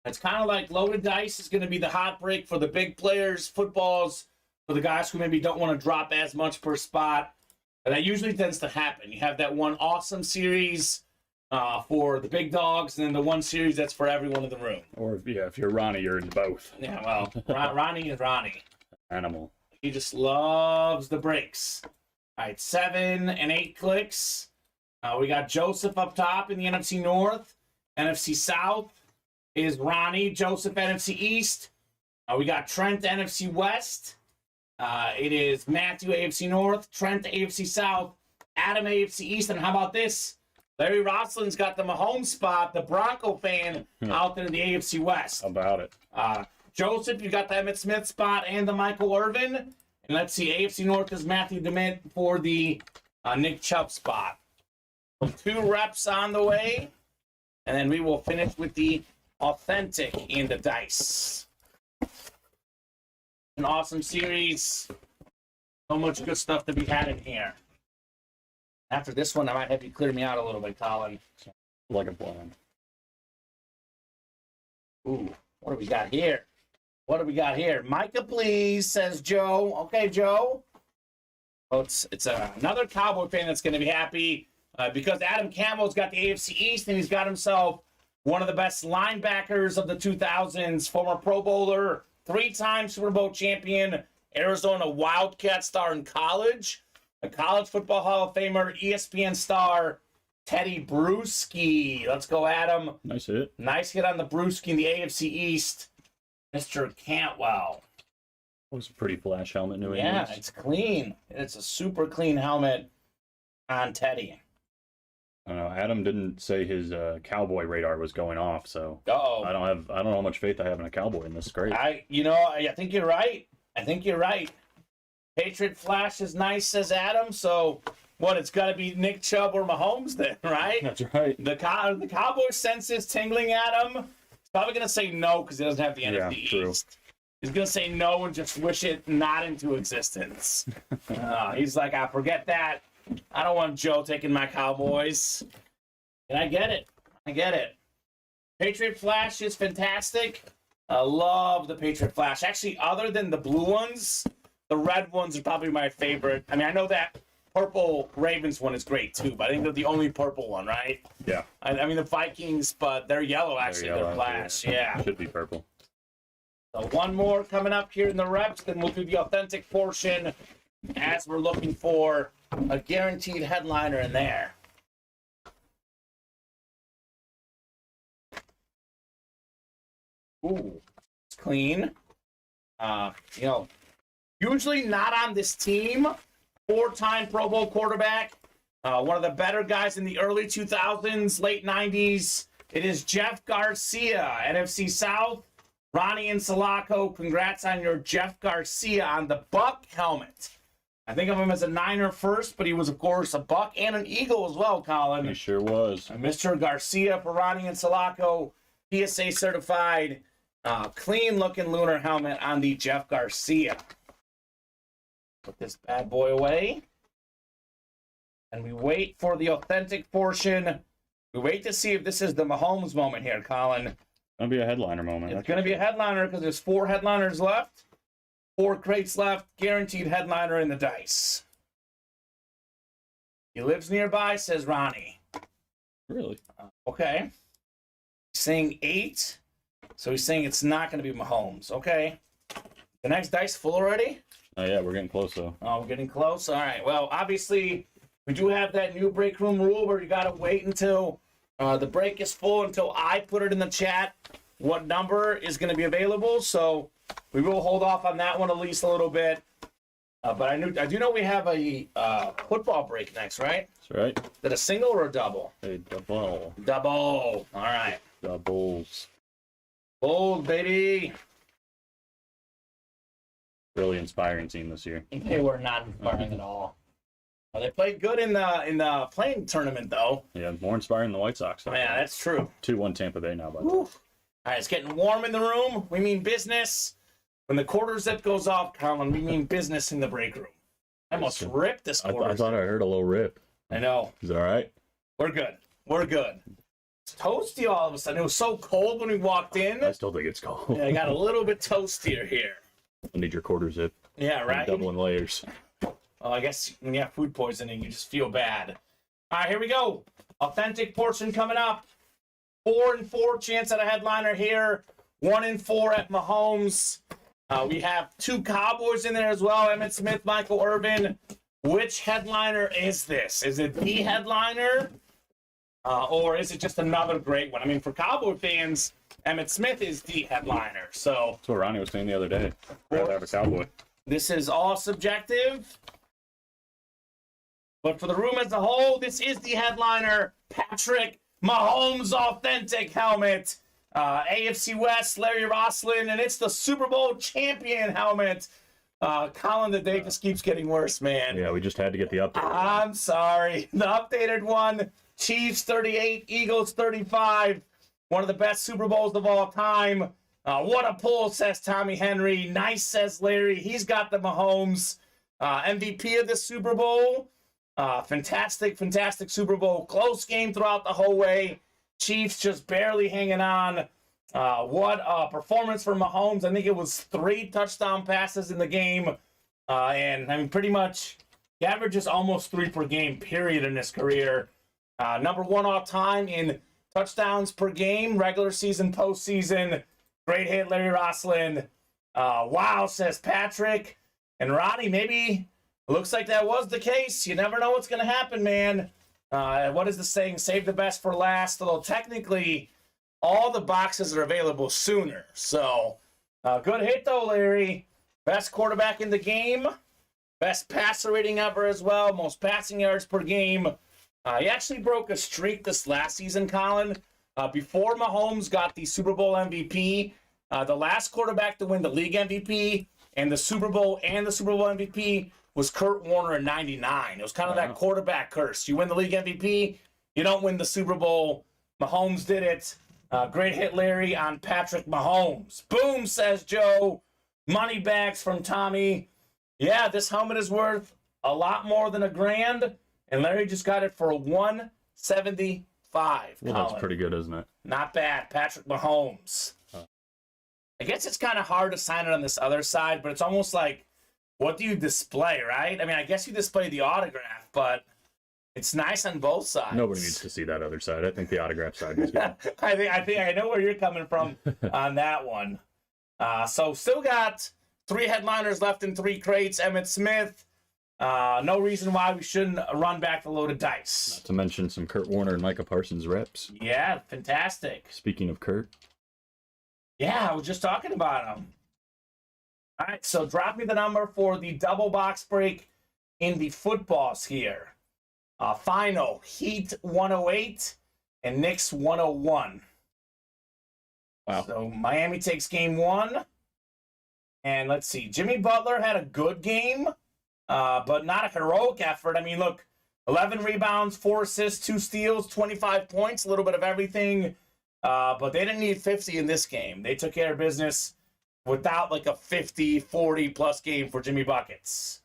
It's kind of like loaded dice is going to be the hot break for the big players. Footballs for the guys who maybe don't want to drop as much per spot. And that usually tends to happen. You have that one awesome series for the big dogs, and then the one series that's for everyone in the room. Or, if you're Ronnie, you're in both. Yeah, well, Ronnie is Ronnie. Animal. He just loves the breaks. All right, 7 and 8 clicks. We got Joseph up top in the NFC North. NFC South is Ronnie. Joseph, NFC East. We got Trent, NFC West. It is Matthew, AFC North. Trent, AFC South. Adam, AFC East. And how about this? Larry Rosslin's got the Mahomes spot, the Bronco fan, out there in the AFC West. About it. Joseph, you got the Emmitt Smith spot and the Michael Irvin. And let's see, AFC North is Matthew DeMint for the Nick Chubb spot. So 2 reps on the way, and then we will finish with the authentic in the dice. An awesome series. So much good stuff to be had in here. After this one, I might have you clear me out a little bit, Colin. Like a plan. Ooh, what do we got here? What do we got here? Micah, please, says Joe. Okay, Joe. Oh, it's another Cowboy fan that's going to be happy because Adam Campbell's got the AFC East, and he's got himself one of the best linebackers of the 2000s, former Pro Bowler, 3-time Super Bowl champion, Arizona Wildcat star in college, a college football Hall of Famer, ESPN star, Teddy Bruschi. Let's go, Adam. Nice hit. Nice hit on the Bruschi in the AFC East. Mr. Cantwell. That was a pretty flash helmet, New Yeah, England. it's clean. It's a super clean helmet on Teddy. I don't know. Adam didn't say his cowboy radar was going off, so Uh-oh. I don't know how much faith I have in a cowboy in this. Great. I think you're right. Patriot Flash is nice, says Adam. So, what, it's got to be Nick Chubb or Mahomes then, right? That's right. The Cowboy sense is tingling at him. He's probably going to say no because he doesn't have the NFC true. East. He's going to say no and just wish it not into existence. He's like, I forget that. I don't want Joe taking my Cowboys. And I get it. Patriot Flash is fantastic. I love the Patriot Flash. Actually, other than the blue ones, the red ones are probably my favorite. I mean, I know that purple Ravens one is great too, but I think they're the only purple one, right? Yeah. I mean, the Vikings, but they're yellow, actually. They're Flash, yeah. Should be purple. So one more coming up here in the reps, then we'll do the authentic portion as we're looking for a guaranteed headliner in there. Ooh, it's clean. Usually not on this team. 4-time Pro Bowl quarterback. One of the better guys in the early 2000s, late 90s. It is Jeff Garcia, NFC South. Ronnie and Sulaco, congrats on your Jeff Garcia on the Buck helmet. I think of him as a Niner first, but he was, of course, a Buck and an Eagle as well, Colin. He sure was. Mr. Garcia for Ronnie and Sulaco, PSA certified, clean-looking lunar helmet on the Jeff Garcia. Put this bad boy away. And we wait for the authentic portion. We wait to see if this is the Mahomes moment here, Colin. Gonna be a headliner moment. It's going to be a headliner because there's 4 headliners left. 4 crates left. Guaranteed headliner in the dice. He lives nearby, says Ronnie. Really? Okay. He's saying 8. So he's saying it's not going to be Mahomes. Okay. The next dice full already? Oh, yeah, we're getting close, though. Oh, we're getting close? All right. Well, obviously, we do have that new break room rule where you got to wait until the break is full, until I put it in the chat what number is going to be available. So we will hold off on that one at least a little bit. But I do know we have a football break next, right? That's right. Is it a single or a double? A double. Double. All right. Doubles. Bold, baby. Really inspiring team this year. They were not inspiring at all. They played good in the playing tournament, though. Yeah, more inspiring than the White Sox. Oh, yeah, that's true. 2-1 Tampa Bay now, by the way. All right, it's getting warm in the room. We mean business. When the quarter zip goes off, Colin, we mean business in the break room. I almost ripped this quarter I thought I heard a little rip. I know. Is it all right? We're good. We're good. It's toasty all of a sudden. It was so cold when we walked in. I still think it's cold. Yeah, I got a little bit toastier here. I need your quarter zip. Yeah, right? Doubling layers. Well, I guess when you have food poisoning, you just feel bad. All right, here we go. Authentic portion coming up. 4-4 chance at a headliner here. 1-4 at Mahomes. We have 2 Cowboys in there as well. Emmitt Smith, Michael Irvin. Which headliner is this? Is it the headliner? Or is it just another great one? I mean, for Cowboy fans, Emmitt Smith is the headliner. So That's what Ronnie was saying the other day. I'd rather have a Cowboy. this is all subjective. But for the room as a whole, this is the headliner. Patrick Mahomes authentic helmet. AFC West, Larry Roslin, and it's the Super Bowl champion helmet. Colin, the day just keeps getting worse, man. Yeah, we just had to get the update. I'm sorry. The updated one, Chiefs 38, Eagles 35. One of the best Super Bowls of all time. What a pull, says Tommy Henry. Nice, says Larry. He's got the Mahomes. MVP of the Super Bowl. Fantastic Super Bowl. Close game throughout the whole way. Chiefs just barely hanging on. What a performance for Mahomes. I think it was 3 touchdown passes in the game. And I mean, pretty much, he averages almost 3 per game, period, in his career. Number 1 all time in touchdowns per game, regular season, postseason. Great hit, Larry Roslin. Wow, says Patrick. And Ronnie, maybe looks like that was the case. You never know what's going to happen, man. What is the saying? Save the best for last. Although technically, all the boxes are available sooner. So, good hit though, Larry. Best quarterback in the game. Best passer rating ever as well. Most passing yards per game. He actually broke a streak this last season, Colin. Before Mahomes got the Super Bowl MVP, the last quarterback to win the league MVP and the Super Bowl MVP was Kurt Warner in '99. It was kind of that quarterback curse. You win the league MVP, you don't win the Super Bowl. Mahomes did it. Great hit, Larry, on Patrick Mahomes. Boom, says Joe. Money bags from Tommy. Yeah, this helmet is worth a lot more than $1,000, and Larry just got it for $175. Well, that's pretty good, isn't it? Not bad. Patrick Mahomes. I guess it's kind of hard to sign it on this other side, but it's almost like, what do you display, right? I mean, I guess you display the autograph, but it's nice on both sides. Nobody needs to see that other side. I think the autograph side is good. I think I know where you're coming from on that one. So still got 3 headliners left in 3 crates. Emmitt Smith. No reason why we shouldn't run back the loaded dice. Not to mention some Kurt Warner and Micah Parsons reps. Yeah, fantastic. Speaking of Kurt. Yeah, I was just talking about him. All right, so drop me the number for the double box break in the footballs here. Final, Heat 108 and Knicks 101. Wow. So Miami takes game 1. And let's see, Jimmy Butler had a good game, but not a heroic effort. I mean, look, 11 rebounds, 4 assists, 2 steals, 25 points, a little bit of everything. But they didn't need 50 in this game. They took care of business without like a 50, 40-plus game for Jimmy Buckets.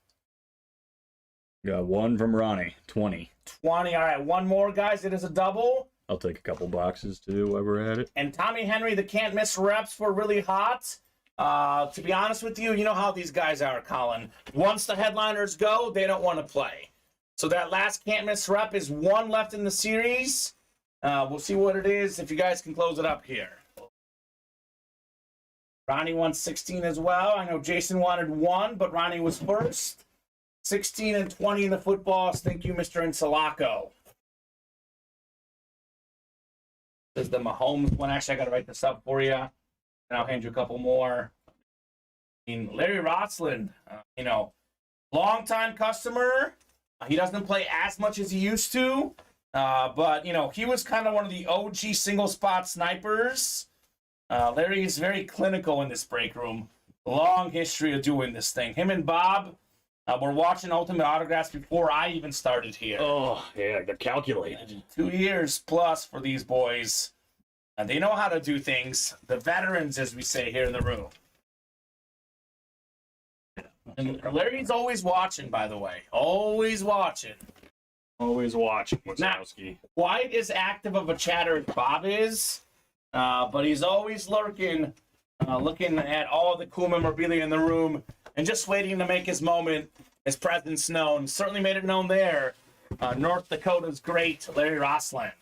Got 1 from Ronnie, 20. 20. All right, 1 more, guys. It is a double. I'll take a couple boxes too while we're at it. And Tommy Henry, the can't miss reps were really hot. To be honest with you, you know how these guys are, Colin. Once the headliners go, they don't want to play. So that last can't miss rep is 1 left in the series. We'll see what it is if you guys can close it up here. Ronnie won 16 as well. I know Jason wanted 1, but Ronnie was first. 16 and 20 in the footballs. Thank you, Mr. Insalaco. This is the Mahomes one. Actually, I got to write this up for you. And I'll hand you a couple more. I mean, Larry Rotsland, longtime customer. He doesn't play as much as he used to. But, he was kind of one of the OG single spot snipers. Larry is very clinical in this break room. Long history of doing this thing. Him and Bob were watching Ultimate Autographs before I even started here. Oh, yeah, they're calculated. 2 years plus for these boys. And they know how to do things. The veterans, as we say here in the room. And Larry's always watching, by the way. Always watching. Always watching Wazowski. Quite as active of a chatter as Bob is, but he's always lurking, looking at all the cool memorabilia in the room and just waiting to make his moment, his presence known. Certainly made it known there. North Dakota's great Larry Rossland.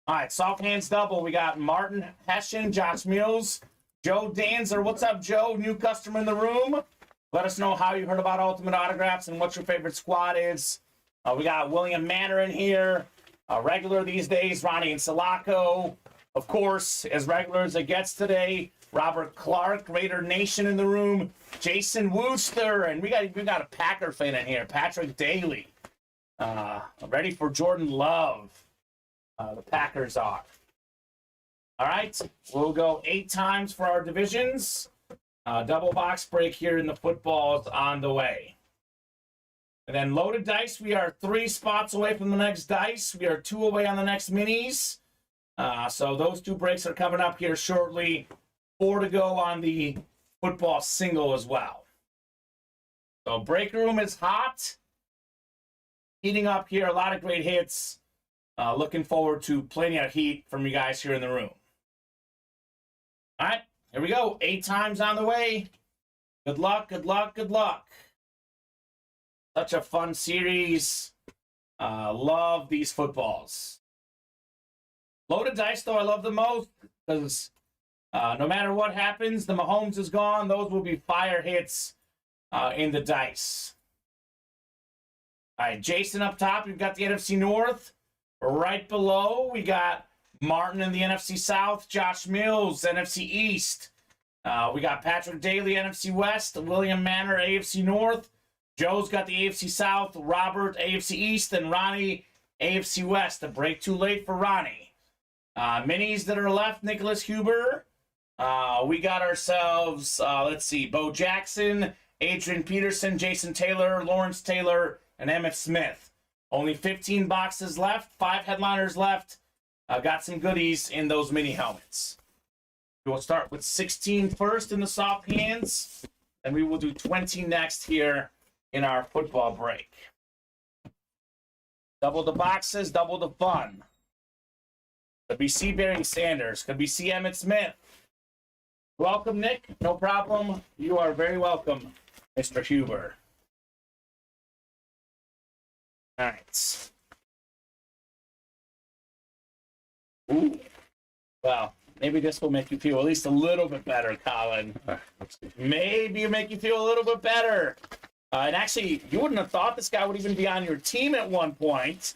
All right, soft hands double. We got Martin Hessian, Josh Mills, Joe Danzer. What's up, Joe? New customer in the room. Let us know how you heard about Ultimate Autographs and what your favorite squad is. We got William Manor in here. Regular these days, Ronnie and Insalaco. Of course, as regular as it gets today, Robert Clark, Raider Nation in the room. Jason Wooster, and we got a Packer fan in here, Patrick Daly. Ready for Jordan Love. The Packers are. All right, we'll go 8 times for our divisions. Double box break here in the footballs on the way. And then loaded dice, we are 3 spots away from the next dice. We are 2 away on the next minis. So those 2 breaks are coming up here shortly. 4 to go on the football single as well. So break room is hot. Heating up here, a lot of great hits. Looking forward to plenty of heat from you guys here in the room. All right, here we go. 8 times on the way. Good luck, good luck, good luck. Such a fun series. Love these footballs. Loaded dice, though, I love the most because no matter what happens, the Mahomes is gone. Those will be fire hits in the dice. All right, Jason up top. We've got the NFC North. Right below, we got Martin in the NFC South. Josh Mills, NFC East. We got Patrick Daly, NFC West. William Manor, AFC North. Joe's got the AFC South, Robert, AFC East, and Ronnie, AFC West. A break too late for Ronnie. Minis that are left, Nicholas Huber. We got ourselves, let's see, Bo Jackson, Adrian Peterson, Jason Taylor, Lawrence Taylor, and Emmett Smith. Only 15 boxes left, 5 headliners left. Got some goodies in those mini helmets. We'll start with 16 first in the soft hands, and we will do 20 next here in our football break. Double the boxes, double the fun. Could be C. Barry Sanders. Could be C. Emmett Smith. Welcome, Nick. No problem. You are very welcome, Mr. Huber. All right. Ooh. Well, maybe this will make you feel at least a little bit better, Colin. Maybe it'll make you feel a little bit better. And actually, you wouldn't have thought this guy would even be on your team at one point.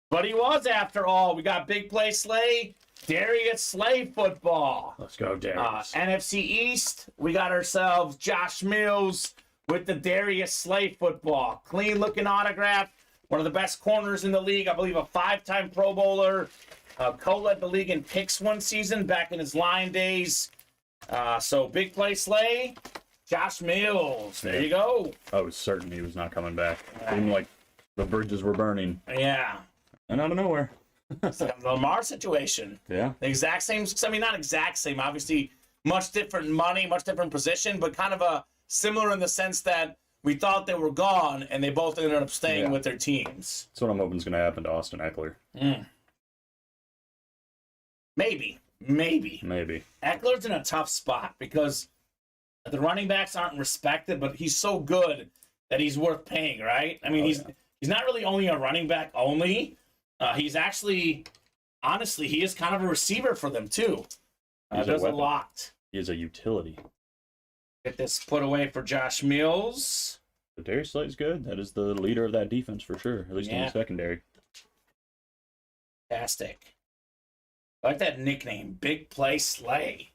But he was, after all. We got Big Play Slay, Darius Slay football. Let's go, Darius. NFC East, we got ourselves Josh Mills with the Darius Slay football. Clean-looking autograph. One of the best corners in the league. I believe a 5-time Pro Bowler. Co-led the league in picks one season back in his Lion days. So Big Play Slay, Josh Mills. There you go. I was certain he was not coming back. Seemed like the bridges were burning. Yeah. And out of nowhere. It's like a Lamar situation. Yeah. The exact same. I mean, not exact same. Obviously, much different money, much different position, but kind of a similar in the sense that we thought they were gone, and they both ended up staying with their teams. That's what I'm hoping is going to happen to Austin Eckler. Maybe. Eckler's in a tough spot because the running backs aren't respected, but he's so good that he's worth paying, right? I mean, he's not really only a running back only. He's actually honestly, he is kind of a receiver for them, too. He's Does a weapon. lot. He is a utility. Get this put away for Josh Mills. But Darius Slay's good. That is the leader of that defense for sure, at least in Yeah. the secondary. Fantastic. I like that nickname, Big Play Slay.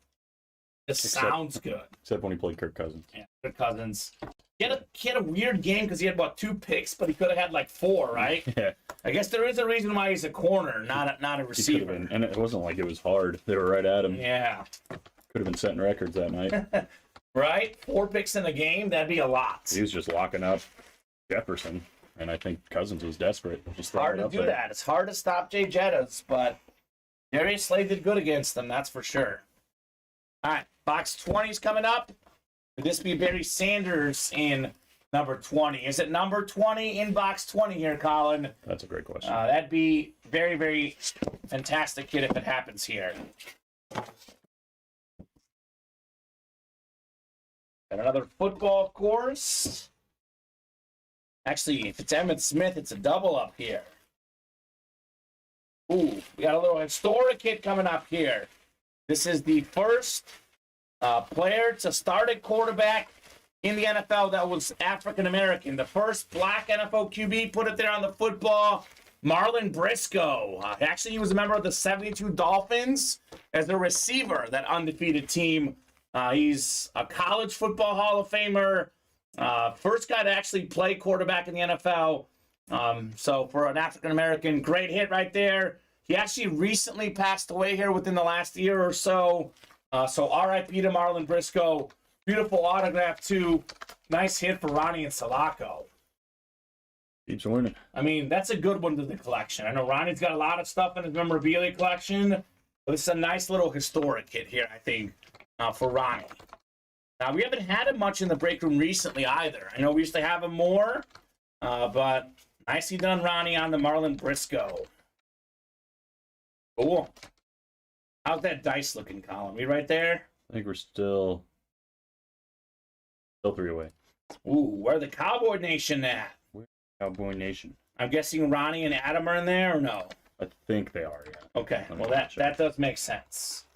This sounds good. Except when he played Kirk Cousins. Yeah, Kirk Cousins. He had a weird game because he had about 2 picks, but he could have had like 4, right? Yeah. I guess there is a reason why he's a corner, not a He could have receiver. been. And it wasn't like it was hard. They were right at him. Yeah. Could have been setting records that night. Right? 4 picks in a game, that'd be a lot. He was just locking up Jefferson. And I think Cousins was desperate. Just throwing Hard it to up do there. that. It's hard to stop Jay Jettas, but Darius Slay did good against them, that's for sure. All right, box 20 is coming up. Could this be Barry Sanders in number 20? Is it number 20 in box 20 here, Colin? That's a great question. That'd be very, very fantastic, kid, if it happens here. Got another football course. Actually, if it's Emmitt Smith, it's a double up here. Ooh, we got a little historic hit coming up here. This is the first player to start at quarterback in the NFL that was African-American. The first black NFL QB, put it there on the football, Marlon Briscoe. Actually, he was a member of the 72 Dolphins as a receiver, that undefeated team. He's a college football Hall of Famer. First guy to actually play quarterback in the NFL. So for an African-American, great hit right there. He actually recently passed away here within the last year or so. So RIP to Marlon Briscoe. Beautiful autograph, too. Nice hit for Ronnie and Salako. Keeps winning. I mean, that's a good one to the collection. I know Ronnie's got a lot of stuff in his memorabilia collection, but it's a nice little historic hit here, I think, for Ronnie. Now, we haven't had him much in the break room recently either. I know we used to have him more, but nicely done, Ronnie, on the Marlon Briscoe. Cool. How's that dice looking, Colin? We right there? I think we're still 3 away. Ooh, where the Cowboy Nation at? Cowboy Nation. I'm guessing Ronnie and Adam are in there, or no? I think they are, yeah. Okay, Let me well, check. that does make sense.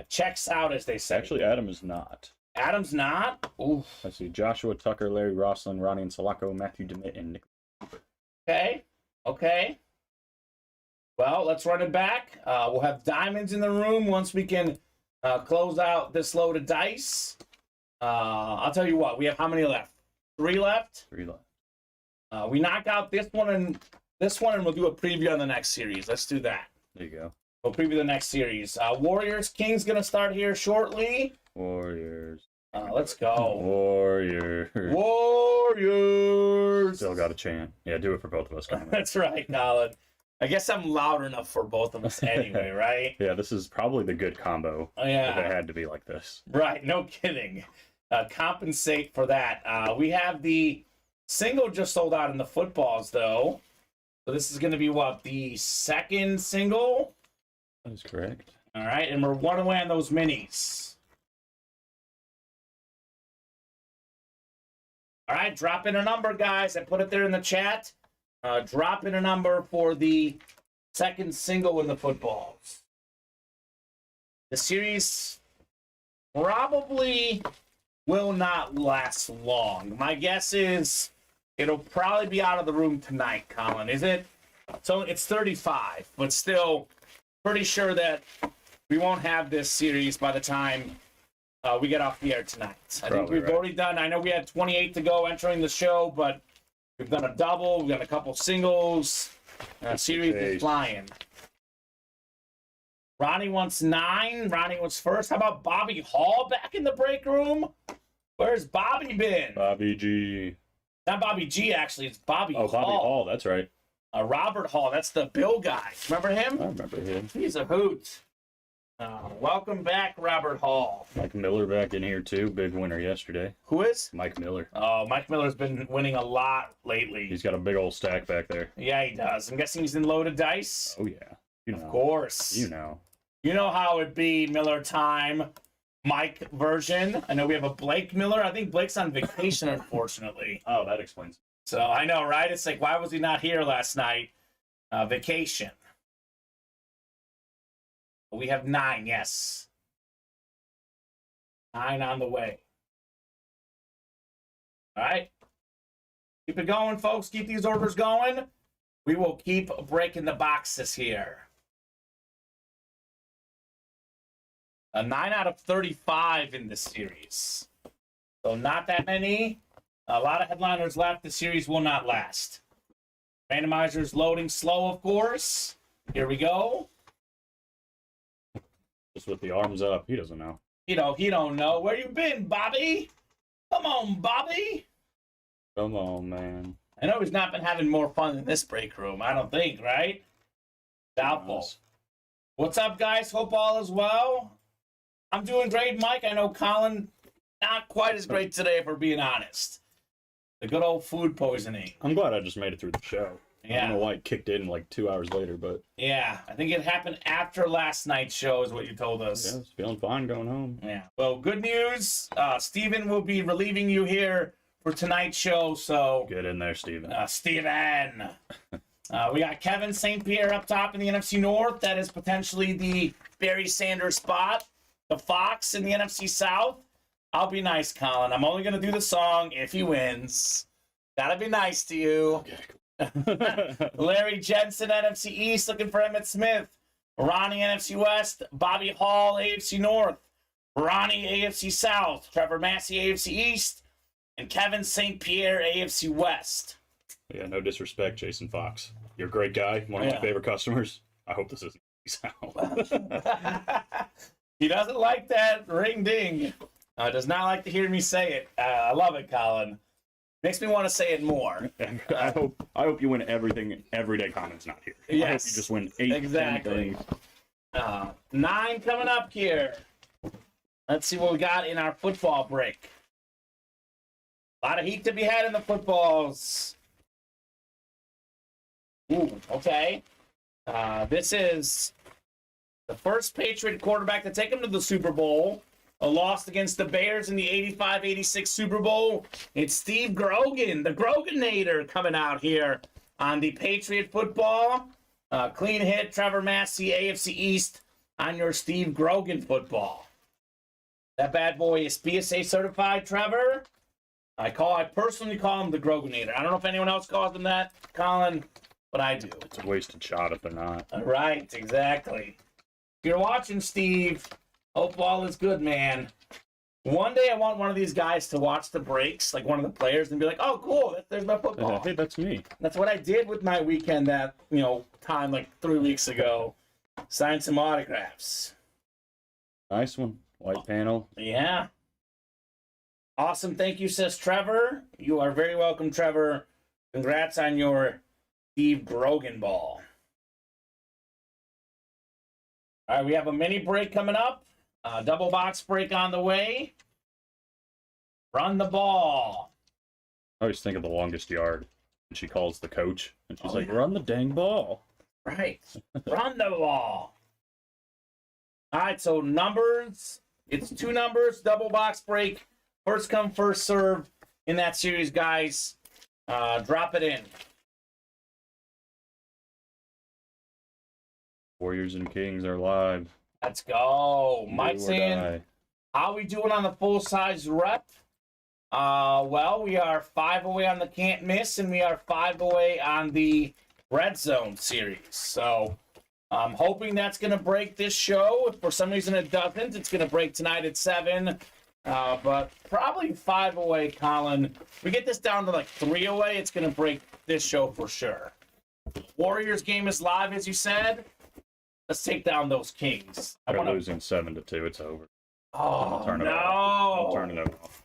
Checks out, as they say. Actually, Adam is not. Adam's not? Ooh, Let's see. Joshua Tucker, Larry Roslin, Ronnie and Salako, Matthew DeMitt, and Nick. okay. Well, let's run it back. We'll have diamonds in the room once we can close out this load of dice. I'll tell you what, we have how many left? 3 left? 3 left. We knock out this one and we'll do a preview on the next series. Let's do that. There you go. We'll preview the next series. Warriors Kings gonna start here shortly. Warriors. Let's go. Warriors. Warriors. Still got a chant. Yeah, do it for both of us. Colin. That's right, Colin. I guess I'm loud enough for both of us anyway, right? Yeah, this is probably the good combo. Oh, If it yeah. had to be like this. Right, no kidding. Compensate for that. We have the single just sold out in the footballs, though. So this is going to be what? The second single? That is correct. All right, and we're 1 away on those minis. All right, drop in a number, guys. I put it there in the chat. Drop in a number for the second single in the footballs. The series probably will not last long. My guess is it'll probably be out of the room tonight, Colin. Is it? So it's 35, but still pretty sure that we won't have this series by the time we get off the air tonight. I think Probably we've right. already done, I know we had 28 to go entering the show, but we've done a double, we've done a couple singles. Series is Chase. flying. Ronnie wants 9. Ronnie was first. How about Bobby Hall back in the break room? Where's Bobby been? Bobby G. Not Bobby G, actually. It's Bobby Oh, Hall. Bobby Hall. That's right. Robert Hall. That's the Bill guy. Remember him? I remember him. He's a hoot. Welcome back, Robert Hall. Mike Miller back in here, too. Big winner yesterday. Who is? Mike Miller. Oh, Mike Miller's been winning a lot lately. He's got a big old stack back there. Yeah, he does. I'm guessing he's in loaded dice. Oh, yeah. You know. Of course. You know. You know how it'd be Miller time, Mike version. I know we have a Blake Miller. I think Blake's on vacation, unfortunately. Oh, that explains. So I know, right? It's like, why was he not here last night? Vacation. We have 9, yes. 9 on the way. All right. Keep it going, folks. Keep these orders going. We will keep breaking the boxes here. A 9 out of 35 in this series. So not that many. A lot of headliners left. The series will not last. Randomizer's loading slow, of course. Here we go. Just with the arms up. He doesn't know. He don't know. Where you been, Bobby? Come on, Bobby. Come on, man. I know he's not been having more fun in this break room. I don't think, right? Doubtful. What's up, guys? Hope all is well. I'm doing great, Mike. I know Colin, not quite as great today, if we're being honest. The good old food poisoning. I'm glad I just made it through the show. Yeah. I don't know why it kicked in like 2 hours later, but... Yeah, I think it happened after last night's show is what you told us. Yeah, I was feeling fine going home. Yeah. Well, good news. Steven will be relieving you here for tonight's show, so... Get in there, Steven. Steven. We got Kevin St. Pierre up top in the NFC North. That is potentially the Barry Sanders spot. The Fox in the NFC South. I'll be nice, Colin. I'm only going to do the song if he wins. Gotta be nice to you. Okay, Larry Jensen, NFC East, looking for Emmett Smith. Ronnie, NFC West. Bobby Hall, AFC North. Ronnie, AFC South. Trevor Massey, AFC East. And Kevin St. Pierre, AFC West. Yeah, no disrespect, Jason Fox. You're a great guy, one of my favorite customers. I hope this isn't sound. He doesn't like that ring ding. Does not like to hear me say it. I love it, Colin. Makes me want to say it more. I hope you win everything. Everyday Kamen's not here. Yes, I hope you just win 8 exactly. 10 9 coming up here. Let's see what we got in our football break. A lot of heat to be had in the footballs. Ooh, okay. This is the first Patriot quarterback to take him to the Super Bowl. A loss against the Bears in the 85-86 Super Bowl. It's Steve Grogan, the Groganator, coming out here on the Patriot football. Clean hit, Trevor Massey, AFC East on your Steve Grogan football. That bad boy is PSA certified, Trevor. I personally call him the Groganator. I don't know if anyone else calls him that, Colin, but I do. It's a wasted shot if they're not. Right, exactly. If you're watching, Steve, hope all is good, man. One day I want one of these guys to watch the breaks, like one of the players, and be like, oh, cool, there's my football. Hey, that's me. That's what I did with my weekend that, time like 3 weeks ago. Signed some autographs. Nice one. White panel. Yeah. Awesome. Thank you, says Trevor. You are very welcome, Trevor. Congrats on your Steve Grogan ball. All right, we have a mini break coming up. Double box break on the way. Run the ball. I always think of the longest yard. And she calls the coach, and she's like, run the dang ball. Right. Run the ball. All right, so numbers. It's 2 numbers, double box break. First come, first serve in that series, guys. Drop it in. Warriors and Kings are live. Let's go. Mike saying, die. how we doing on the full-size rep? Well, we are 5 away on the can't miss, and we are 5 away on the red zone series. So I'm hoping that's going to break this show. If for some reason it doesn't, it's going to break tonight at 7. But probably 5 away, Colin. If we get this down to like 3 away, it's going to break this show for sure. Warriors game is live, as you said. Let's take down those Kings. They're losing 7-2. It's over. Oh, Turn it no. off. I'm turning it off.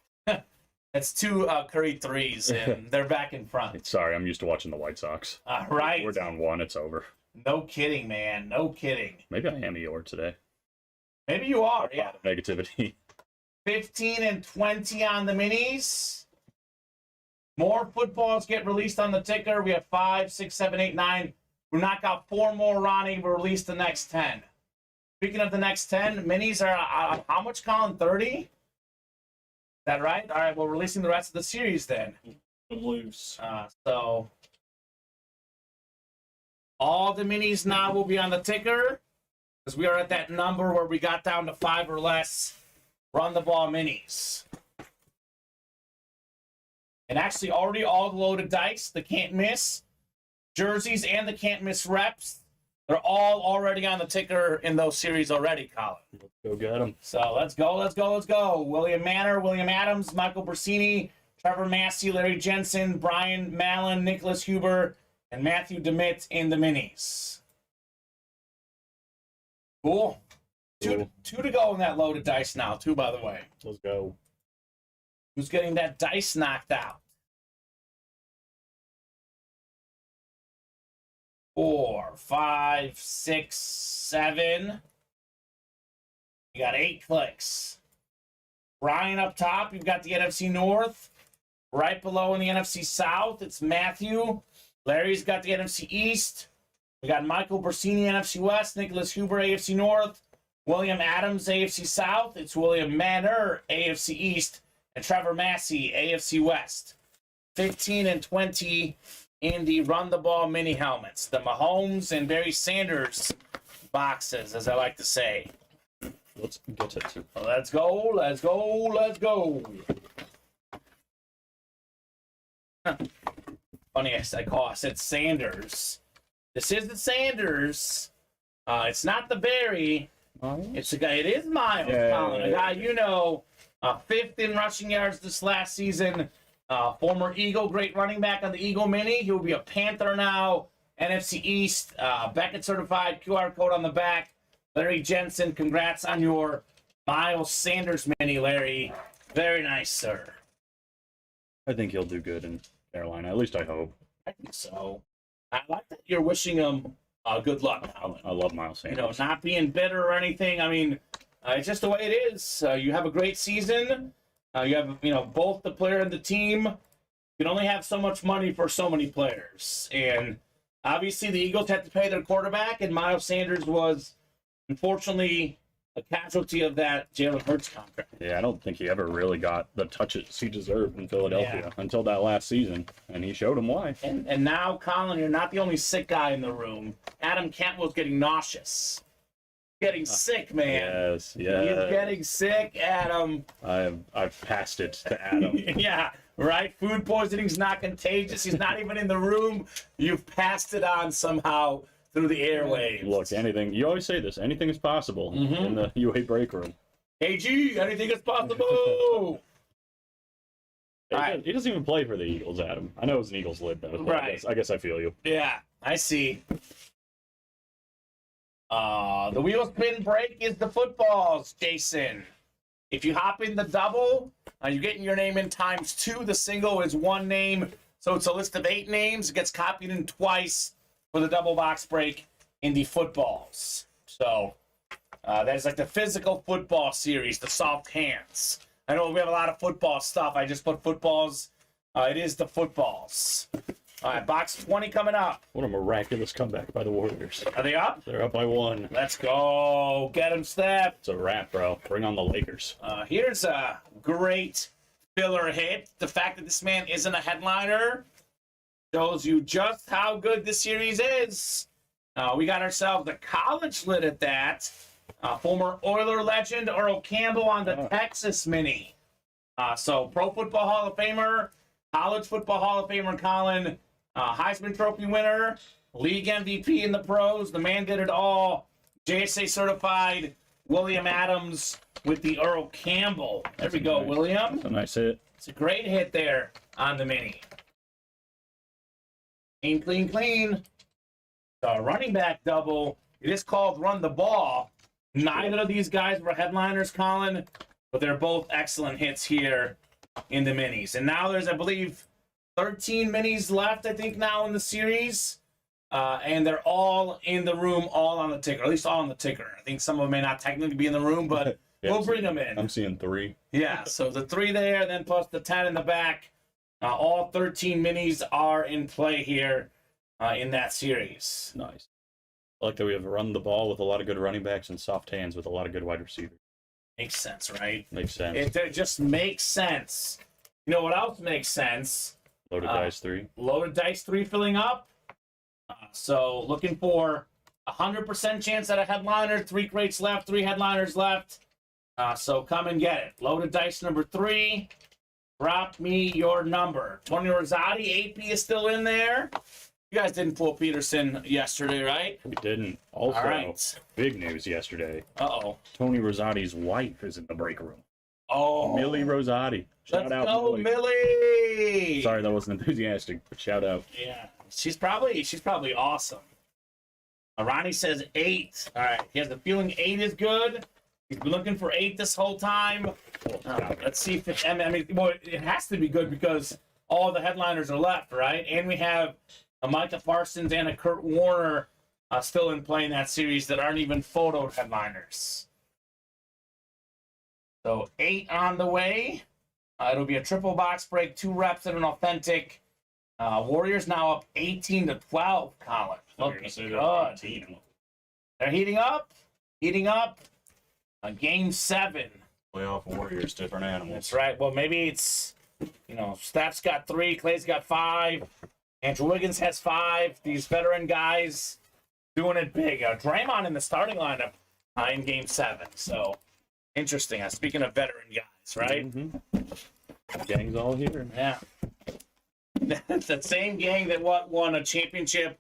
It's 2 Curry threes, and they're back in front. Sorry, I'm used to watching the White Sox. Right. We're down 1. It's over. No kidding, man. No kidding. Maybe I am Eeyore today. Maybe you are, yeah. Negativity. 15 and 20 on the minis. More footballs get released on the ticker. We have 5, 6, 7, 8, 9. We knock out 4 more, Ronnie. We'll release the next 10. Speaking of the next 10, minis are how much, Colin? 30? Is that right? All right, we're releasing the rest of the series then. Loose. So all the minis now will be on the ticker. because we are at that number where we got down to 5 or less run the ball minis. And actually already all the loaded dice, the can't miss jerseys and the can't miss reps, they're all already on the ticker in those series already, Colin. Let's go get them. So let's go. William Manor, William Adams, Michael Bersini, Trevor Massey, Larry Jensen, Brian Mallon, Nicholas Huber, and Matthew DeMitt in the minis. Cool. Two to go in that loaded dice now, too, by the way. Let's go. Who's getting that dice knocked out? 4, 5, 6, 7. You got 8 clicks. Brian up top, you've got the NFC North. Right below in the NFC South, it's Matthew. Larry's got the NFC East. We got Michael Bersini, NFC West. Nicholas Huber, AFC North. William Adams, AFC South. It's William Manor, AFC East. And Trevor Massey, AFC West. 15 and 20 in the Run the Ball mini helmets. The Mahomes and Barry Sanders boxes, as I like to say. Let's get it. Let's go. Funny, I said Sanders. This is the Sanders. It's not the Barry. It's a guy. It is Miles, Colin. A guy you know, 5th in rushing yards this last season. Former Eagle, great running back on the Eagle Mini. He will be a Panther now. NFC East, Beckett certified, QR code on the back. Larry Jensen, congrats on your Miles Sanders Mini, Larry. Very nice, sir. I think he'll do good in Carolina. At least I hope. I think so. I like that you're wishing him good luck, Colin. I love Miles Sanders. You know, not being bitter or anything. I mean, it's just the way it is. You have a great season. You have, both the player and the team. You can only have so much money for so many players. And obviously the Eagles had to pay their quarterback, and Miles Sanders was, unfortunately, a casualty of that Jalen Hurts contract. Yeah, I don't think he ever really got the touches he deserved in Philadelphia until that last season, and he showed him why. And now, Colin, you're not the only sick guy in the room. Adam Cantwell's getting nauseous. Getting sick, man. Yes. He's getting sick, Adam. I've passed it to Adam. Yeah, right? Food poisoning's not contagious. He's not even in the room. You've passed it on somehow through the airwaves. Look, anything, you always say this, anything is possible in the UA break room. KG, anything is possible. He doesn't even play for the Eagles, Adam. I know it's an Eagles lid, though. Right. I guess I feel you. Yeah, I see. The wheel spin break is the footballs, Jason. If you hop in the double, you're getting your name in ×2. The single is 1 name, so it's a list of 8 names. It gets copied in twice for the double box break in the footballs. So that is like the physical football series, the soft hands. I know we have a lot of football stuff. I just put footballs. It is the footballs. All right, box 20 coming up. What a miraculous comeback by the Warriors. Are they up? They're up by 1. Let's go. Get them, Steph. It's a wrap, bro. Bring on the Lakers. Here's a great filler hit. The fact that this man isn't a headliner shows you just how good this series is. We got ourselves a college lid at that. Former Oiler legend Earl Campbell on the Texas Mini. So Pro Football Hall of Famer, College Football Hall of Famer Colin, Heisman Trophy winner, league MVP in the pros. The man did it all. JSA certified William Adams with the Earl Campbell. There we go, William. That's a nice hit. It's a great hit there on the Mini. Clean. The running back double. It is called Run the Ball. Neither of these guys were headliners, Colin, but they're both excellent hits here in the Minis. And now there's, I believe, 13 Minis left, I think, now in the series. And they're all in the room, all on the ticker, at least all on the ticker. I think some of them may not technically be in the room, but we'll bring them in. I'm seeing 3. Yeah, so the 3 there, then plus the 10 in the back. All 13 Minis are in play here in that series. Nice. I like that we have run the ball with a lot of good running backs and soft hands with a lot of good wide receivers. Makes sense, right? Makes sense. It just makes sense. You know what else makes sense? Loaded dice 3. Loaded dice 3 filling up. So looking for 100% chance at a headliner. 3 crates left, 3 headliners left. So come and get it. Loaded dice number 3. Drop me your number. Tony Rosati, AP is still in there. You guys didn't pull Peterson yesterday, right? We didn't. Also, All right. big news yesterday. Uh-oh. Tony Rosati's wife is in the break room. Oh. Millie Rosati. Shout Let's out, go, Millie. Millie. Sorry, that wasn't enthusiastic, but shout out. Yeah. She's probably awesome. Ronnie says 8. All right. He has a feeling 8 is good. He's been looking for 8 this whole time. Let's see if it's, it has to be good because all the headliners are left, right? And we have a Micah Parsons and a Kurt Warner still in play in that series that aren't even photo headliners. So 8 on the way. It'll be a triple box break, 2 reps and an authentic. Warriors now up 18-12, Colin. Looking good. They're heating up. Game 7. Playoff Warriors, different animals. That's right. Well, maybe it's, Steph's got 3, Clay's got 5, Andrew Wiggins has 5. These veteran guys doing it big. Draymond in the starting lineup in Game 7. So, interesting. Speaking of veteran guys, right? Mm-hmm. Gang's all here. Yeah. That's the same gang that won a championship.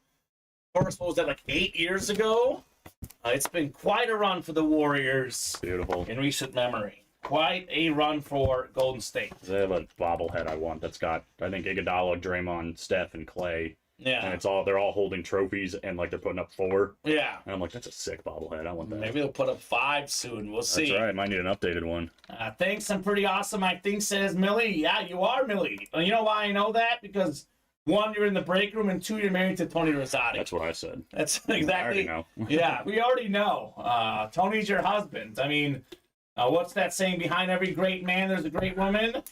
First, what was that, like 8 years ago? It's been quite a run for the Warriors. Beautiful. In recent memory. Quite a run for Golden State. They have a bobblehead I want that's got, I think, Iguodala, Draymond, Steph, and Clay. Yeah. And they're all holding trophies and like they're putting up 4. Yeah. And I'm like, that's a sick bobblehead. I want that. Maybe they'll put up 5 soon. We'll see. That's right. Might need an updated one. Thanks. I'm pretty awesome. I think, says Millie. Yeah, you are, Millie. You know why I know that? Because 1, you're in the break room, and 2, you're married to Tony Rosati. That's what I said. That's exactly. I already know. Yeah, we already know. Tony's your husband. I mean, what's that saying? Behind every great man, there's a great woman.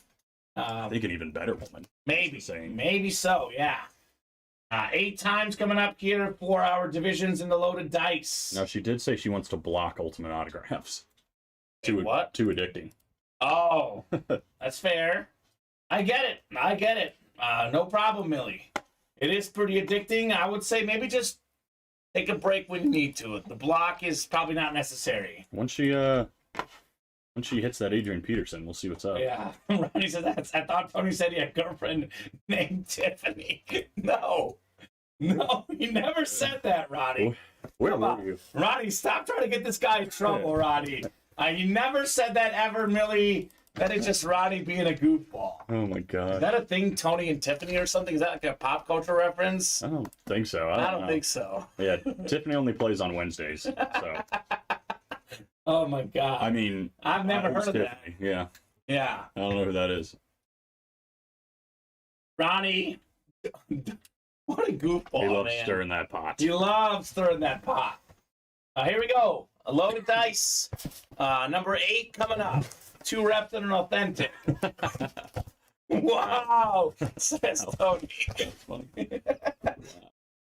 I think an even better woman. Maybe so. Yeah. 8 times coming up here for our divisions in the loaded dice. Now, she did say she wants to block ultimate autographs. What? Too addicting. Oh, that's fair. I get it. No problem, Millie. It is pretty addicting. I would say maybe just take a break when you need to. The block is probably not necessary. Once she hits that Adrian Peterson, we'll see what's up. Yeah. Ronnie said that. I thought Tony said he had a girlfriend named Tiffany. No, he never said that, Ronnie. Where were you? Ronnie, stop trying to get this guy in trouble, Ronnie. He never said that ever, Millie. That is just Ronnie being a goofball. Oh my god. Is that a thing, Tony and Tiffany or something? Is that like a pop culture reference? I don't think so. I don't know. Think so. Yeah, Tiffany only plays on Wednesdays, so. Oh my god. I mean, I've never heard of Tiffany. that. Yeah. Yeah. I don't know who that is. Ronnie, what a goofball, He loves man. stirring that pot. He loves stirring that pot. Here we go. A loaded dice. Number 8 coming up. 2 reps and an authentic. Wow, says Tony.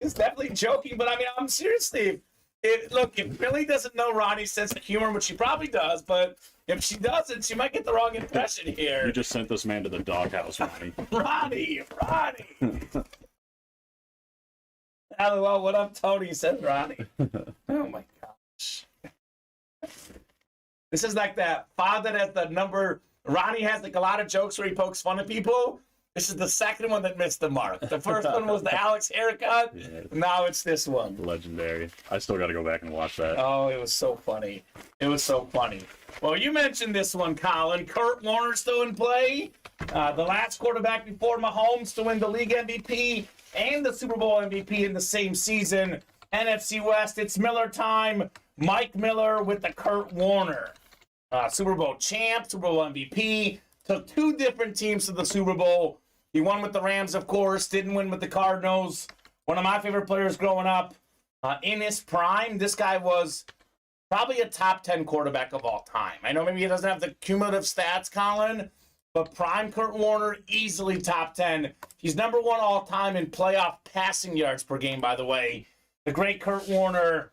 He's definitely joking, but I mean, I'm seriously. If Millie doesn't know Ronnie's sense of humor, which she probably does, but if she doesn't, she might get the wrong impression here. You just sent this man to the doghouse, Ronnie. Ronnie. LOL, what up, Tony? Said Ronnie. Oh my gosh. This is like that father at the number. Ronnie has like a lot of jokes where he pokes fun at people. This is the second one that missed the mark. The first one was the Alex haircut. Yeah. Now it's this one. Legendary. I still got to go back and watch that. Oh, it was so funny. Well, you mentioned this one, Colin. Kurt Warner still in play. The last quarterback before Mahomes to win the league MVP and the Super Bowl MVP in the same season. NFC West, it's Miller time. Mike Miller with the Kurt Warner. Super Bowl champ, Super Bowl MVP. Took 2 different teams to the Super Bowl. He won with the Rams, of course. Didn't win with the Cardinals. One of my favorite players growing up. In his prime, this guy was probably a top 10 quarterback of all time. I know maybe he doesn't have the cumulative stats, Colin, but prime Kurt Warner, easily top 10. He's number 1 all time in playoff passing yards per game, by the way. The great Kurt Warner,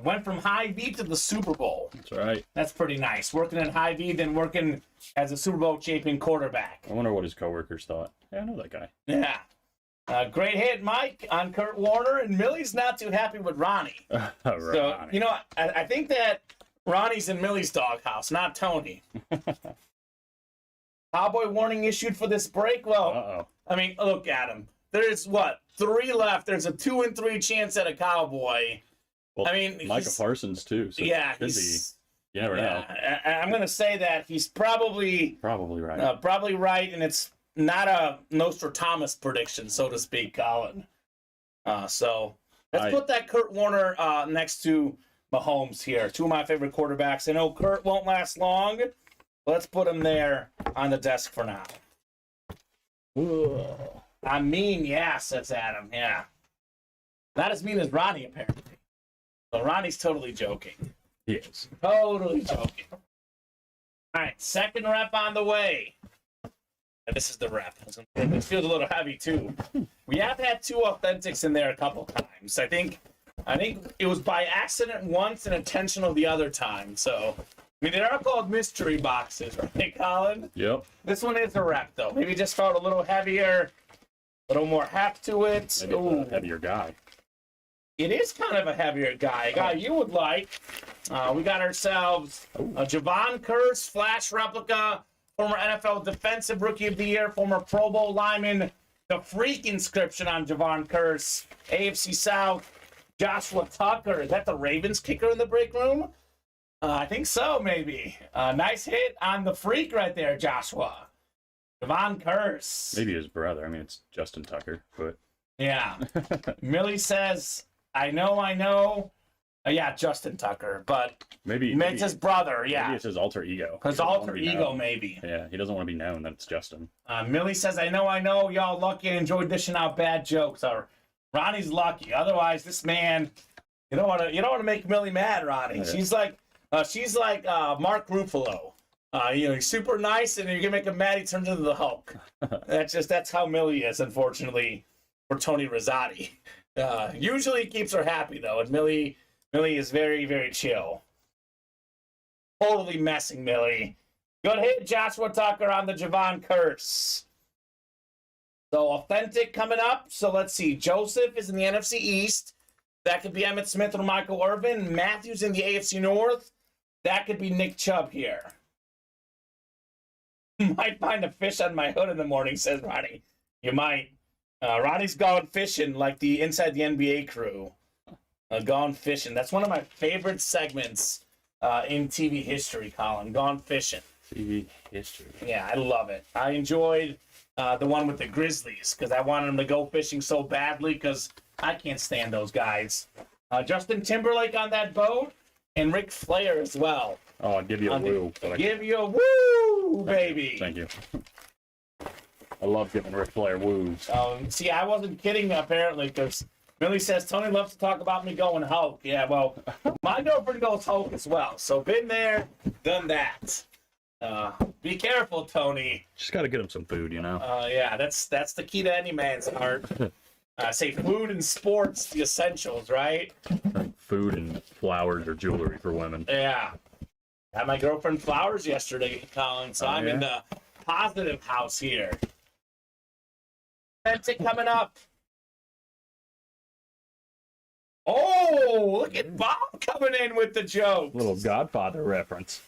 went from Hy-Vee to the Super Bowl. That's right. That's pretty nice. Working at Hy-Vee, then working as a Super Bowl champion quarterback. I wonder what his coworkers thought. Yeah, I know that guy. Yeah. Great hit, Mike, on Kurt Warner, and Millie's not too happy with Ronnie. So, you know, I think that Ronnie's in Millie's doghouse, not Tony. Cowboy warning issued for this break? Well, I mean, look at him. There's, 3 left. There's a 2 in 3 chance at a Cowboy. Well, I mean, Micah Parsons, too. So yeah, you never know. I'm going to say that he's probably right. Probably right, and it's not a Nostradamus prediction, so to speak, Colin. So let's put that Kurt Warner next to Mahomes here. 2 of my favorite quarterbacks. I know Kurt won't last long. Let's put him there on the desk for now. I mean, yeah, says Adam. Yeah. Not as mean as Ronnie, apparently. So Ronnie's totally joking. He is. Totally joking. All right, second rep on the way. And this is the rep. This feels a little heavy, too. We have had 2 authentics in there a couple times. I think it was by accident once and intentional the other time. So, I mean, they are called mystery boxes, right, Colin? Yep. This one is a rep, though. Maybe just felt a little heavier, a little more heft to it. Maybe it's a heavier guy. It is kind of a heavier guy. A guy you would like. We got ourselves a Javon Curse Flash replica, former NFL Defensive Rookie of the Year, former Pro Bowl lineman, the freak inscription on Javon Curse, AFC South, Joshua Tucker. Is that the Ravens kicker in the break room? I think so, maybe. Nice hit on the freak right there, Joshua. Javon Curse. Maybe his brother. I mean, it's Justin Tucker, but... Yeah. Millie says, I know. Yeah, Justin Tucker, but maybe it's his brother, yeah. Maybe it's his alter ego. His alter ego, maybe. Yeah, he doesn't want to be known that it's Justin. Millie says, I know, y'all lucky and enjoyed dishing out bad jokes. Or Ronnie's lucky. Otherwise, this man, you don't want to make Millie mad, Ronnie. Yeah. She's like Mark Ruffalo. He's super nice, and you're gonna make him mad. He turns into the Hulk. That's how Millie is, unfortunately, for Tony Rosati. Usually he keeps her happy though, and Millie is very, very chill. Totally messing Millie. Good hit, Joshua Tucker on the Javon Curse. So authentic coming up. So let's see. Joseph is in the NFC East. That could be Emmitt Smith or Michael Irvin. Matthews in the AFC North. That could be Nick Chubb here. Might find a fish on my hood in the morning, says Ronnie. You might. Ronnie's gone fishing like the Inside the NBA crew. Gone fishing. That's one of my favorite segments in TV history, Colin. Gone fishing. TV history. Yeah, I love it. I enjoyed the one with the Grizzlies because I wanted them to go fishing so badly because I can't stand those guys. Justin Timberlake on that boat and Ric Flair as well. Oh, I'd give you a woo. Give you a woo, baby. Thank you. I love giving Ric Flair woos. See, I wasn't kidding, apparently, because Millie says, Tony loves to talk about me going Hulk. Yeah, well, my girlfriend goes Hulk as well. So been there, done that. Be careful, Tony. Just got to get him some food, you know? Yeah, that's the key to any man's heart. Say food and sports, the essentials, right? Food and flowers or jewelry for women. Yeah. Had my girlfriend flowers yesterday, Colin, so I'm in the positive house here. Authentic coming up. Oh, look at Bob coming in with the jokes. Little Godfather reference.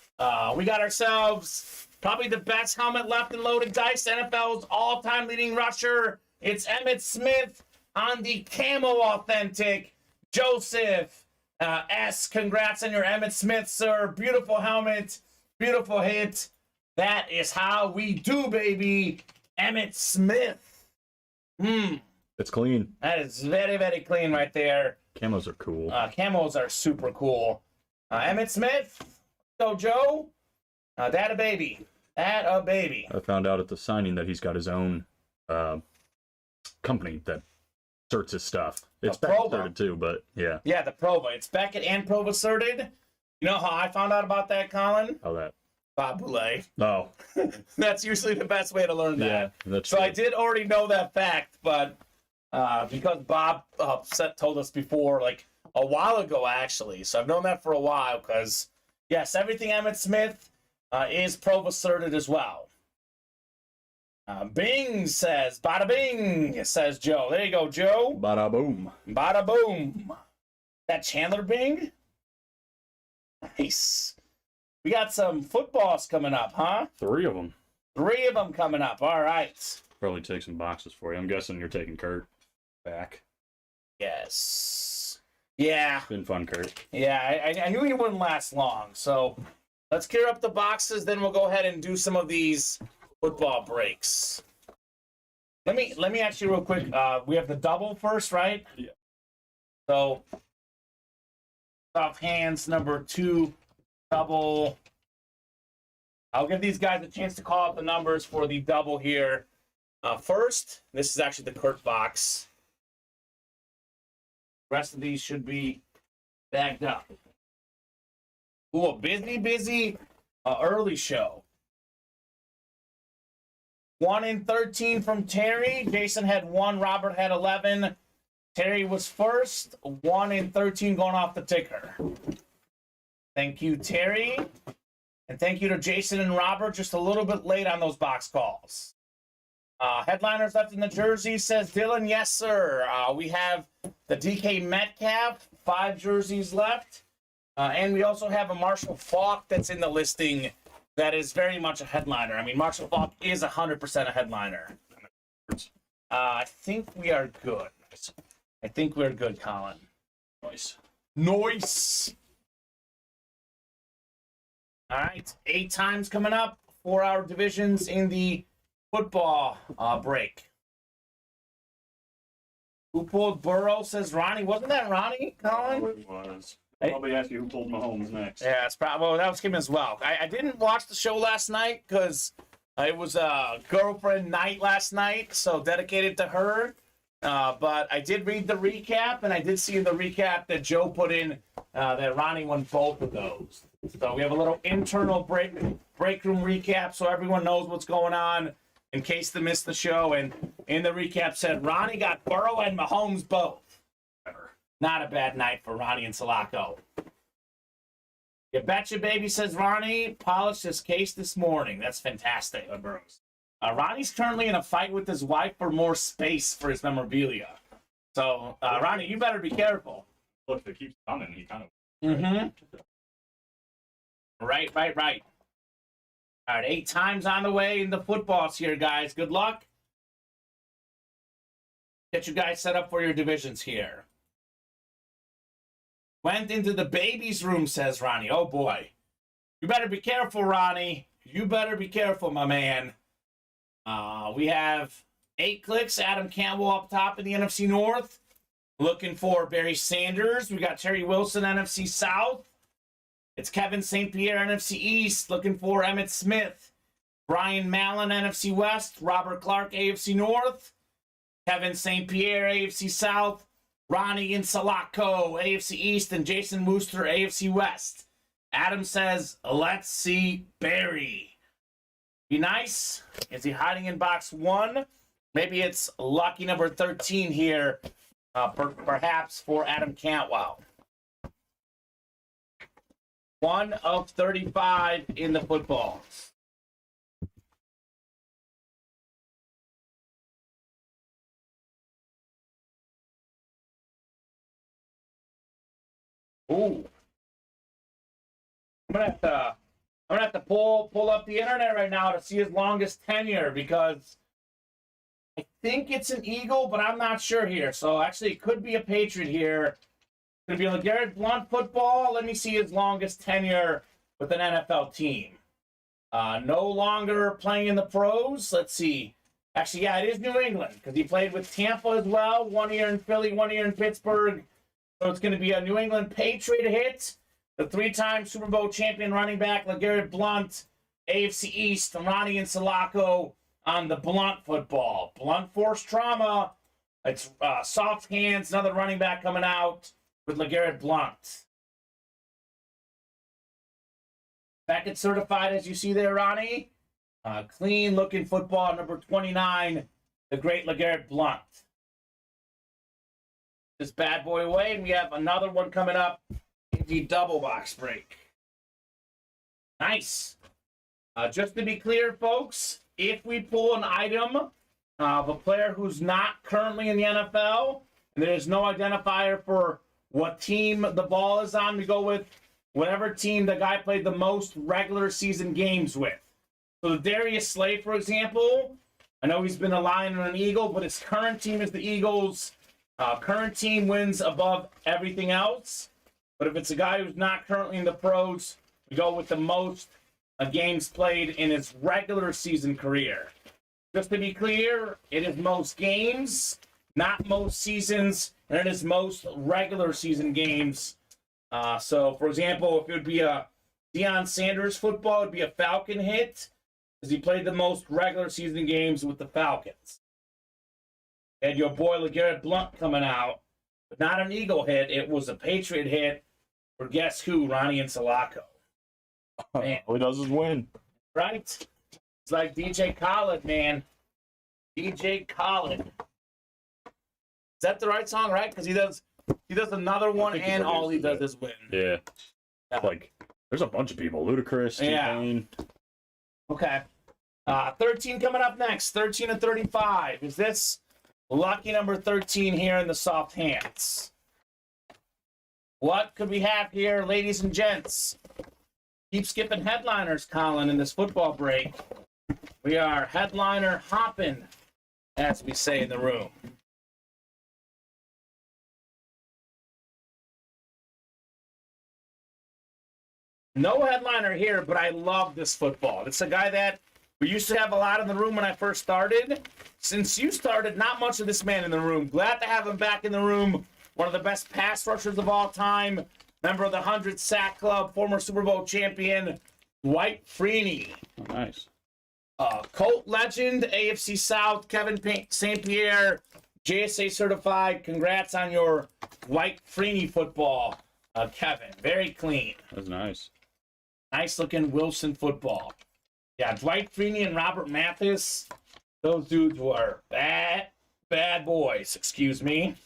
We got ourselves probably the best helmet left in loaded dice. NFL's all-time leading rusher. It's Emmitt Smith on the camo authentic. Joseph S. Congrats on your Emmitt Smith, sir. Beautiful helmet. Beautiful hit. That is how we do, baby. Emmitt Smith. It's clean. That is very, very clean right there. Camos are cool. Camos are super cool. Emmitt Smith. Go, Joe. That a baby. That a baby. I found out at the signing that he's got his own company that certs his stuff. It's Beckett certed too, but yeah. Yeah, the Prova. It's Beckett and Prova certed. You know how I found out about that, Colin? How that? Bob Boulay. Oh. That's usually the best way to learn that. Yeah, that's so true. I did already know that fact, but because Bob told us before, like a while ago, actually. So I've known that for a while because, yes, everything Emmitt Smith is Prova certed as well. Bing says, bada bing, says Joe. There you go, Joe. Bada boom. Bada boom. That Chandler Bing? Nice. We got some footballs coming up, huh? 3 of them. 3 of them coming up. All right. Probably take some boxes for you. I'm guessing you're taking Kurt back. Yes. Yeah. Been fun, Kurt. Yeah, I knew he wouldn't last long. So let's clear up the boxes. Then we'll go ahead and do some of these football breaks. Let me actually real quick. We have the double first, right? Yeah. So soft hands number 2 double. I'll give these guys a chance to call out the numbers for the double here. First, this is actually the Kurt box. The rest of these should be bagged up. Ooh, a busy early show. 1 in 13 from Terry. Jason had 1. Robert had 11. Terry was first. 1 in 13 going off the ticker. Thank you, Terry. And thank you to Jason and Robert. Just a little bit late on those box calls. Headliners left in the jersey, says Dylan. Yes, sir. We have the DK Metcalf. 5 jerseys left. And we also have a Marshall Faulk that's in the listing. That is very much a headliner. I mean, Marshall Faulk is 100% a headliner. I think we are good. I think we're good, Colin. Nice. Nice. All right, 8 times coming up for our divisions in the football break. Who pulled Burrow, says Ronnie. Wasn't that Ronnie, Colin? Oh, it was. I'll probably ask you who pulled Mahomes next. Yeah, it's probably, well, that was him as well. I didn't watch the show last night because it was a girlfriend night last night, so dedicated to her. But I did read the recap, and I did see in the recap that Joe put in that Ronnie won both of those. So we have a little internal break room recap so everyone knows what's going on in case they missed the show. And in the recap said Ronnie got Burrow and Mahomes both. Not a bad night for Ronnie and Sulaco. You betcha, baby, says Ronnie. Polished his case this morning. That's fantastic. Ronnie's currently in a fight with his wife for more space for his memorabilia. So, Ronnie, you better be careful. Look, if it keeps coming, he kind of... Mm-hmm. Right. All right, 8 times on the way in the footballs here, guys. Good luck. Get you guys set up for your divisions here. Went into the baby's room, says Ronnie. Oh, boy. You better be careful, Ronnie. You better be careful, my man. We have 8 clicks. Adam Campbell up top in the NFC North. Looking for Barry Sanders. We got Terry Wilson, NFC South. It's Kevin St. Pierre, NFC East. Looking for Emmitt Smith. Brian Mallon, NFC West. Robert Clark, AFC North. Kevin St. Pierre, AFC South. Ronnie Insalaco, AFC East, and Jason Wooster, AFC West. Adam says, let's see Barry. Be nice. Is he hiding in box 1? Maybe it's lucky number 13 here, perhaps for Adam Cantwell. 1 of 35 in the footballs. Ooh. I'm gonna have to pull up the internet right now to see his longest tenure because I think it's an Eagle, but I'm not sure here. So actually, it could be a Patriot here. It's gonna be a LeGarrette Blount football. Let me see his longest tenure with an NFL team. No longer playing in the pros. Let's see. Actually, yeah, it is New England because he played with Tampa as well. 1 year in Philly, 1 year in Pittsburgh. So it's going to be a New England Patriot hit. The 3-time Super Bowl champion running back, LeGarrette Blount, AFC East, Ronnie Insalaco on the Blount football. Blount forced trauma. It's soft hands, another running back coming out with LeGarrette Blount. Beckett certified, as you see there, Ronnie. Clean looking football, number 29, the great LeGarrette Blount. This bad boy away, and we have another one coming up in the double box break. Nice. Just to be clear, folks, if we pull an item of a player who's not currently in the NFL, and there's no identifier for what team the ball is on, we go with whatever team the guy played the most regular season games with. So Darius Slay, for example, I know he's been a Lion and an Eagle, but his current team is the Eagles. Current team wins above everything else. But if it's a guy who's not currently in the pros, we go with the most games played in his regular season career. Just to be clear, it is most games, not most seasons, and it is most regular season games. So, for example, if it would be a Deion Sanders football, it would be a Falcon hit, because he played the most regular season games with the Falcons. And your boy LeGarrette Blount coming out, but not an Eagle hit. It was a Patriot hit for guess who? Ronnie and Sulaco. Man. All he does is win. Right? It's like DJ Khaled, man. DJ Khaled. Is that the right song, right? Because he does another one and all he does is win. Yeah. Like, there's a bunch of people. Ludacris, T-Pain. Okay. 13 coming up next. 13 to 35. Is this lucky number 13 here in the soft hands? What could we have here, ladies and gents? Keep skipping headliners, Colin, in this football break. We are headliner hopping, as we say in the room. No headliner here, but I love this football. It's a guy that we used to have a lot in the room when I first started. Since you started, not much of this man in the room. Glad to have him back in the room. One of the best pass rushers of all time. Member of the 100 Sack Club, former Super Bowl champion, Dwight Freeney. Oh, nice. Colt legend, AFC South, Kevin St. Pierre, JSA certified. Congrats on your Dwight Freeney football, Kevin. Very clean. That's nice. Nice looking Wilson football. Yeah, Dwight Freeney and Robert Mathis, those dudes were bad boys, excuse me.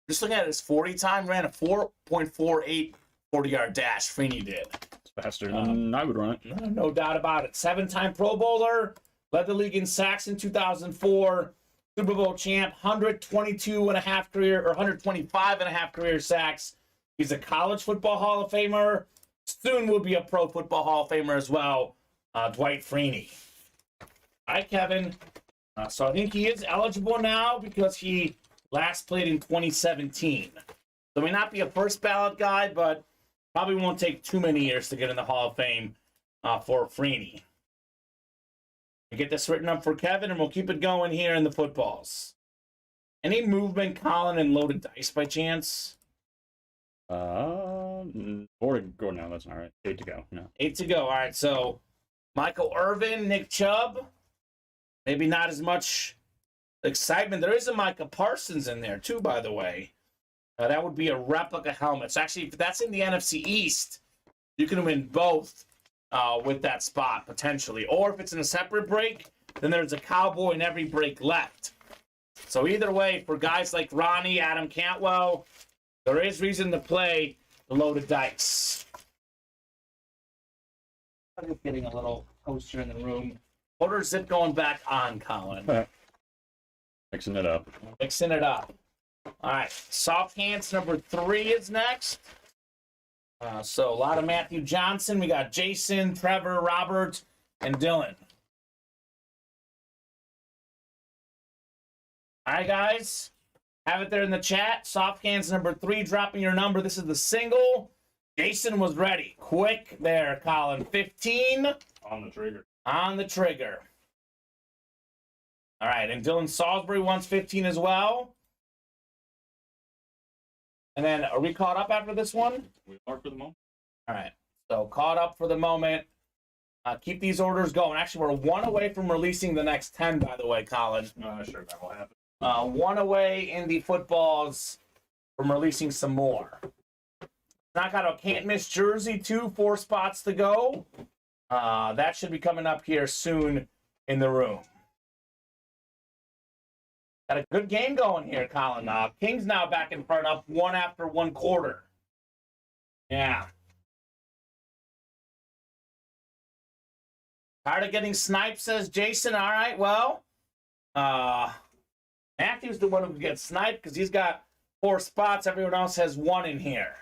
Just looking at his 40 time, ran a 4.48 40-yard dash. Freeney did. It's faster than I would run it. No doubt about it. 7-time Pro Bowler, led the league in sacks in 2004. Super Bowl champ, 122 and a half career, or 125 and a half career sacks. He's a college football Hall of Famer. Soon will be a Pro Football Hall of Famer as well. Dwight Freeney. All right, Kevin. So I think he is eligible now because he last played in 2017. So may not be a first ballot guy, but probably won't take too many years to get in the Hall of Fame for Freeney. We get this written up for Kevin, and we'll keep it going here in the footballs. Any movement, Colin, and loaded dice by chance? 4 to go now. That's not right. 8 to go. No. 8 to go. All right, so Michael Irvin, Nick Chubb. Maybe not as much excitement. There is a Micah Parsons in there, too, by the way. That would be a replica helmet. So actually, if that's in the NFC East, you can win both with that spot, potentially. Or if it's in a separate break, then there's a Cowboy in every break left. So either way, for guys like Ronnie, Adam Cantwell, there is reason to play the loaded dice. I'm just getting a little poster in the room. Order zip going back on, Colin. Mixing it up. Mixing it up. All right. Soft hands number 3 is next. So a lot of Matthew Johnson. We got Jason, Trevor, Robert, and Dylan. All right, guys. Have it there in the chat. Soft hands number 3, dropping your number. This is the single. Jason was ready. Quick there, Colin. 15. On the trigger. On the trigger. All right, and Dylan Salisbury wants 15 as well. And then, are we caught up after this one? We are for the moment. All right, so caught up for the moment. Keep these orders going. Actually, we're 1 away from releasing the next 10, by the way, Colin. Sure, that will happen. 1 away in the footballs from releasing some more. Knock out a can't miss jersey, 2, 4 spots to go. That should be coming up here soon in the room. Got a good game going here, Colin. Kings now back in front, up 1 after 1 quarter. Yeah. Tired of getting sniped, says Jason. All right, well, Matthew's the one who gets sniped because he's got 4 spots. Everyone else has 1 in here.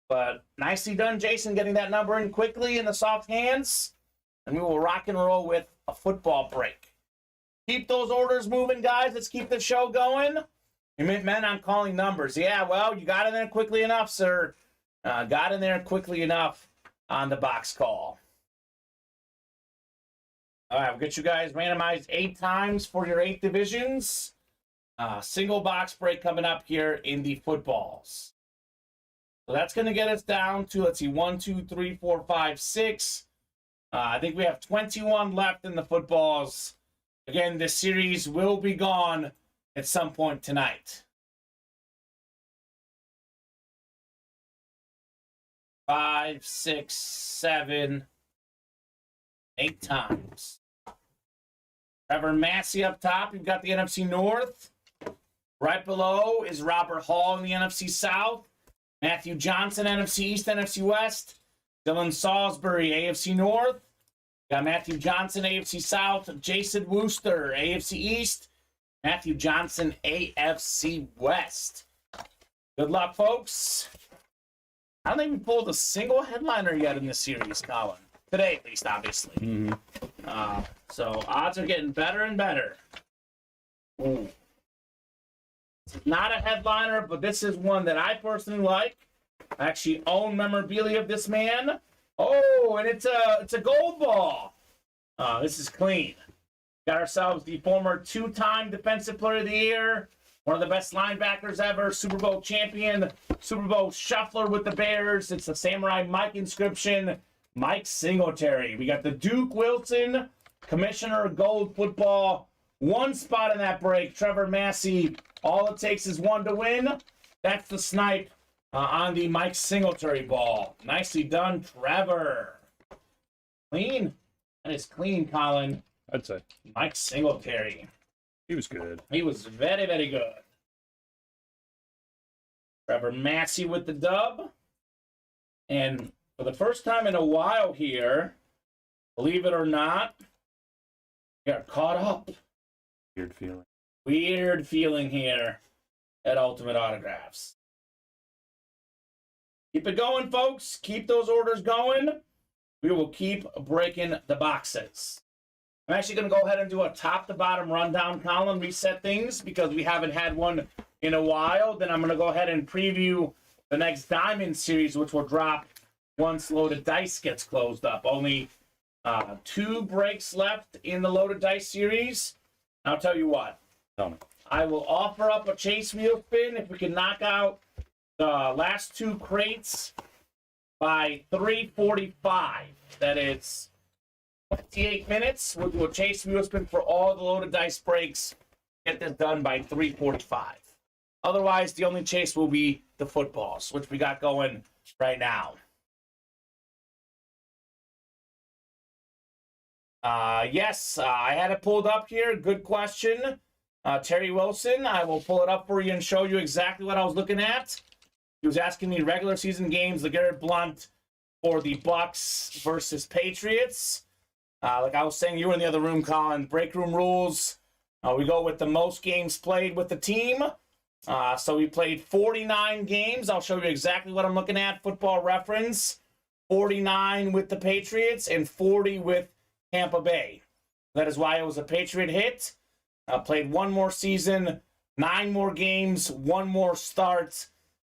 But nicely done, Jason, getting that number in quickly in the soft hands. And we will rock and roll with a football break. Keep those orders moving, guys. Let's keep the show going. You meant on calling numbers. Yeah, well, you got in there quickly enough, sir. Got in there quickly enough on the box call. All right, we'll get you guys randomized 8 times for your 8 divisions. Single box break coming up here in the footballs. So that's going to get us down to, let's see, 1, 2, 3, 4, 5, 6. I think we have 21 left in the footballs. Again, this series will be gone at some point tonight. 5, 6, 7, 8 times. Trevor Massey up top. You've got the NFC North. Right below is Robert Hall in the NFC South. Matthew Johnson, NFC East, NFC West. Dylan Salisbury, AFC North. Got Matthew Johnson, AFC South. Jason Wooster, AFC East. Matthew Johnson, AFC West. Good luck, folks. I don't think we pulled a single headliner yet in this series, Colin. Today, at least, obviously. Mm-hmm. So odds are getting better and better. Ooh. This is not a headliner, but this is one that I personally like. I actually own memorabilia of this man. Oh, and it's a gold ball. This is clean. Got ourselves the former 2-time Defensive Player of the Year, one of the best linebackers ever, Super Bowl champion, Super Bowl shuffler with the Bears. It's the Samurai Mike inscription, Mike Singletary. We got the Duke Wilson Commissioner Gold football. 1 spot in that break. Trevor Massey. All it takes is 1 to win. That's the snipe on the Mike Singletary ball. Nicely done, Trevor. Clean. That is clean, Colin. I'd say. Mike Singletary. He was good. He was very, very good. Trevor Massey with the dub. And for the first time in a while here, believe it or not, we are caught up. Weird feeling. Weird feeling here at Ultimate Autographs. Keep it going, folks. Keep those orders going. We will keep breaking the boxes. I'm actually going to go ahead and do a top-to-bottom rundown column, reset things, because we haven't had one in a while. Then I'm going to go ahead and preview the next Diamond Series, which will drop once Loaded Dice gets closed up. Only 2 breaks left in the Loaded Dice Series. I'll tell you what. Tell me. I will offer up a chase wheel spin if we can knock out the last 2 crates by 3:45. That is 28 minutes. We'll do a chase wheel spin for all the Loaded Dice breaks. Get this done by 3:45. Otherwise, the only chase will be the footballs, which we got going right now. Yes, I had it pulled up here. Good question. Terry Wilson, I will pull it up for you and show you exactly what I was looking at. He was asking me regular season games, LeGarrette Blount for the Bucks versus Patriots. Like I was saying, you were in the other room, Colin. Break room rules. We go with the most games played with the team. So we played 49 games. I'll show you exactly what I'm looking at. Football Reference. 49 with the Patriots and 40 with Tampa Bay. That is why it was a Patriot hit. Played 1 more season, 9 more games, 1 more start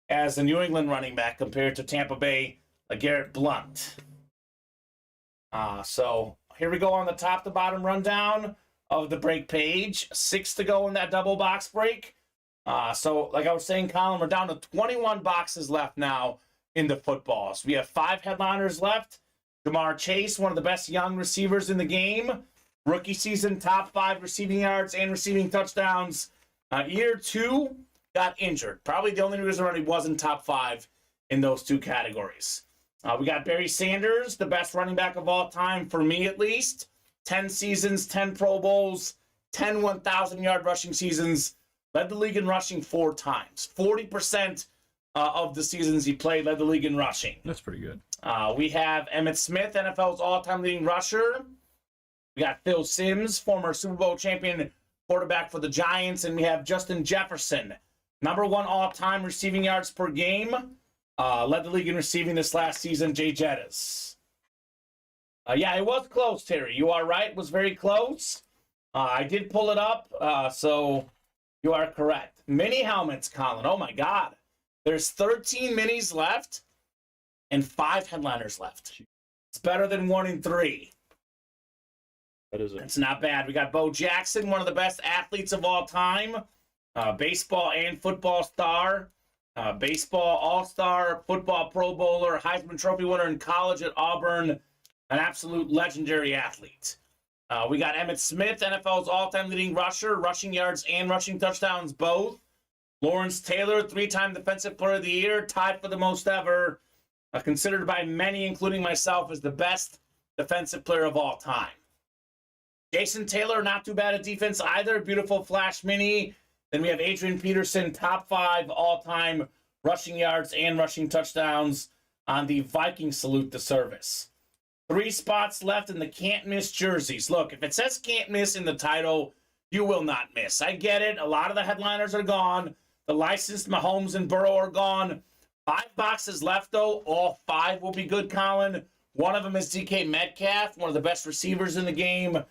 as a New England running back compared to Tampa Bay, LeGarrette Blount. So here we go on the top to bottom rundown of the break page. 6 to go in that double box break. So like I was saying, Colin, we're down to 21 boxes left now in the footballs. We have 5 headliners left. Jamar Chase, one of the best young receivers in the game. Rookie season, top 5 receiving yards and receiving touchdowns. Year 2, got injured. Probably the only reason why he wasn't top 5 in those 2 categories. We got Barry Sanders, the best running back of all time, for me at least. 10 seasons, 10 Pro Bowls, 10 1,000-yard rushing seasons. Led the league in rushing 4 times. 40% of the seasons he played led the league in rushing. That's pretty good. We have Emmitt Smith, NFL's all-time leading rusher. We got Phil Simms, former Super Bowl champion quarterback for the Giants. And we have Justin Jefferson, #1 all-time receiving yards per game. Led the league in receiving this last season, Jay Jettas. Yeah, it was close, Terry. You are right. It was very close. I did pull it up, so you are correct. Mini helmets, Colin. Oh, my God. There's 13 minis left and 5 headliners left. It's better than 1 in 3. That is it. It's not bad. We got Bo Jackson, one of the best athletes of all time. Baseball and football star. Baseball all-star, football Pro Bowler, Heisman Trophy winner in college at Auburn. An absolute legendary athlete. We got Emmitt Smith, NFL's all-time leading rusher, rushing yards and rushing touchdowns both. Lawrence Taylor, 3-time Defensive Player of the Year, tied for the most ever. Considered by many, including myself, as the best defensive player of all time. Jason Taylor, not too bad at defense either. Beautiful flash mini. Then we have Adrian Peterson, top 5 all-time rushing yards and rushing touchdowns on the Viking salute to service. 3 spots left in the can't miss jerseys. Look, if it says can't miss in the title, you will not miss. I get it. A lot of the headliners are gone. The licensed Mahomes and Burrow are gone. 5 boxes left, though. All 5 will be good, Colin. One of them is DK Metcalf, one of the best receivers in the game.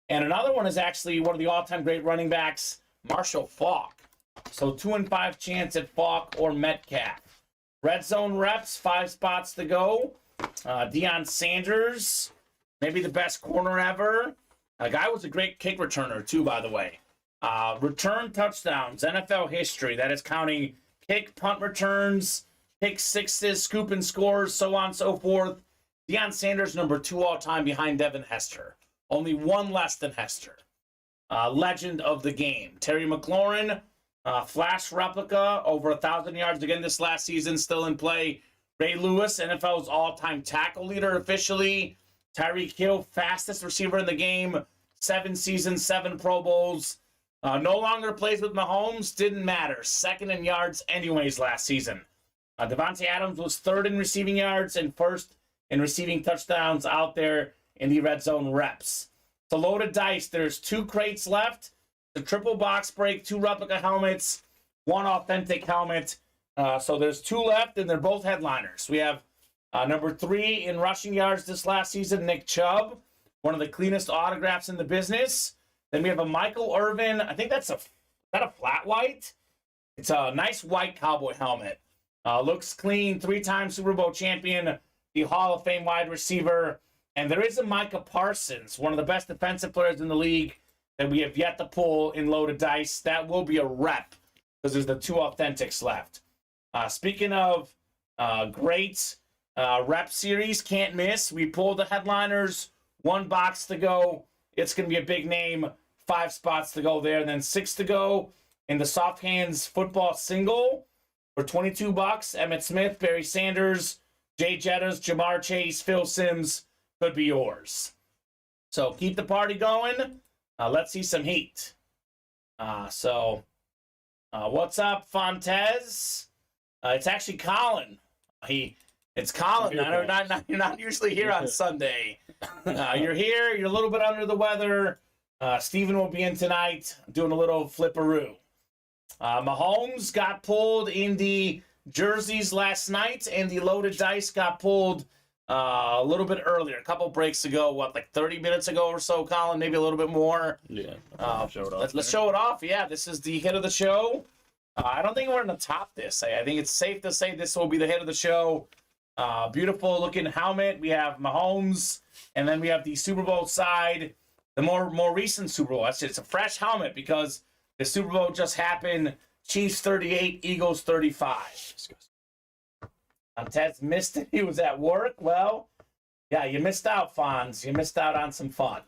And another one is actually one of the all-time great running backs, Marshall Faulk. So 2 in 5 chance at Faulk or Metcalf. Red zone reps, 5 spots to go. Deion Sanders, maybe the best corner ever. A guy was a great kick returner, too, by the way. Return touchdowns, NFL history. That is counting kick, punt returns, pick sixes, scoop and scores, so on and so forth. Deion Sanders, #2 all-time behind Devin Hester. Only 1 less than Hester. Legend of the game. Terry McLaurin, flash replica, over 1,000 yards again this last season, still in play. Ray Lewis, NFL's all-time tackle leader officially. Tyreek Hill, fastest receiver in the game. 7 seasons, 7 Pro Bowls. No longer plays with Mahomes. Didn't matter. 2nd in yards anyways last season. Devontae Adams was 3rd in receiving yards and 1st in receiving touchdowns out there in the red zone reps. It's a loaded dice. There's 2 crates left. The triple box break, 2 replica helmets, 1 authentic helmet. So there's 2 left, and they're both headliners. We have #3 in rushing yards this last season, Nick Chubb, one of the cleanest autographs in the business. Then we have a Michael Irvin. I think is that a flat white? It's a nice white cowboy helmet. Looks clean, 3-time Super Bowl champion, the Hall of Fame wide receiver. And there is a Micah Parsons, one of the best defensive players in the league that we have yet to pull in loaded dice. That will be a rep because there's the 2 authentics left. Speaking of great rep series, can't miss. We pulled the headliners, 1 box to go. It's going to be a big name. 5 spots to go there. And then 6 to go in the soft hands football single for $22. Emmitt Smith, Barry Sanders, Jay Jettas, Jamar Chase, Phil Simms could be yours. So keep the party going. Let's see some heat. What's up, Fontez? It's actually Colin. It's Colin. You're not usually here on Sunday. You're here. You're a little bit under the weather. Steven will be in tonight doing a little flipperoo. Mahomes got pulled in the jerseys last night, and the loaded dice got pulled a little bit earlier, a couple breaks ago. Like 30 minutes ago or so, Colin? Maybe a little bit more. Yeah. Let's show it off. Yeah, this is the hit of the show. I don't think we're going to top this. I think it's safe to say this will be the hit of the show. Beautiful looking helmet. We have Mahomes, and then we have the Super Bowl side, the more recent Super Bowl. It's a fresh helmet because the Super Bowl just happened. Chiefs 38, Eagles 35. Ted missed it. He was at work. Well, yeah, you missed out, Fonz. You missed out on some fun.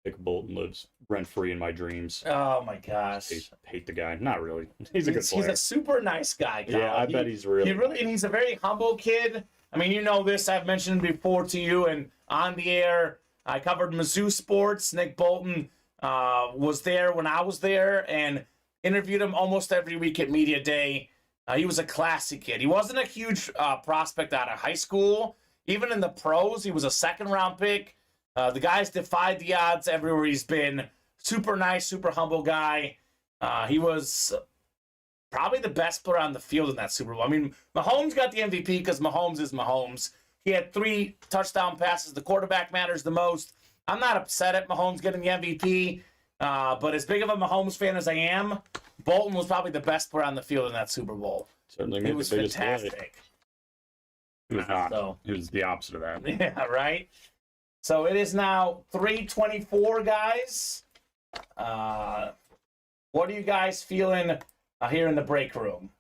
Nick Bolton lives rent-free in my dreams. Oh, my gosh. Hate the guy. Not really. He's a good player. He's a super nice guy, Kyle. Yeah, I bet he's really and he's a very humble kid. I mean, you know this. I've mentioned before to you and on the air. I covered Mizzou sports. Nick Bolton was there when I was there and interviewed him almost every week at Media Day. He was a classy kid. He wasn't a huge prospect out of high school. Even in the pros, he was a second-round pick. The guy's defied the odds everywhere he's been. Super nice, super humble guy. He was probably the best player on the field in that Super Bowl. I mean, Mahomes got the MVP because Mahomes is Mahomes. He had 3 touchdown passes. The quarterback matters the most. I'm not upset at Mahomes getting the MVP, but as big of a Mahomes fan as I am, Bolton was probably the best player on the field in that Super Bowl. Certainly It made was the biggest play. fantastic. He was not. So- He was the opposite of that. Yeah, right? So it is now 3:24, guys. What are you guys feeling here in the break room?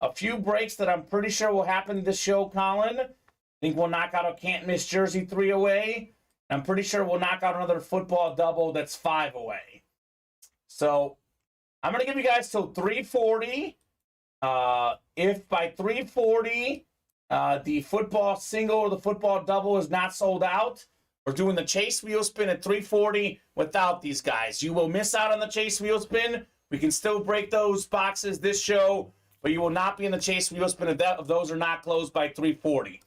A few breaks that I'm pretty sure will happen this show, Colin. I think we'll knock out a can't miss Jersey 3 away. I'm pretty sure we'll knock out another football double that's 5 away. So I'm going to give you guys till 3:40. If by 3:40 the football single or the football double is not sold out, we're doing the chase wheel spin at 3:40 without these guys. You will miss out on the chase wheel spin. We can still break those boxes this show, but you will not be in the chase wheel spin if those are not closed by 3:40.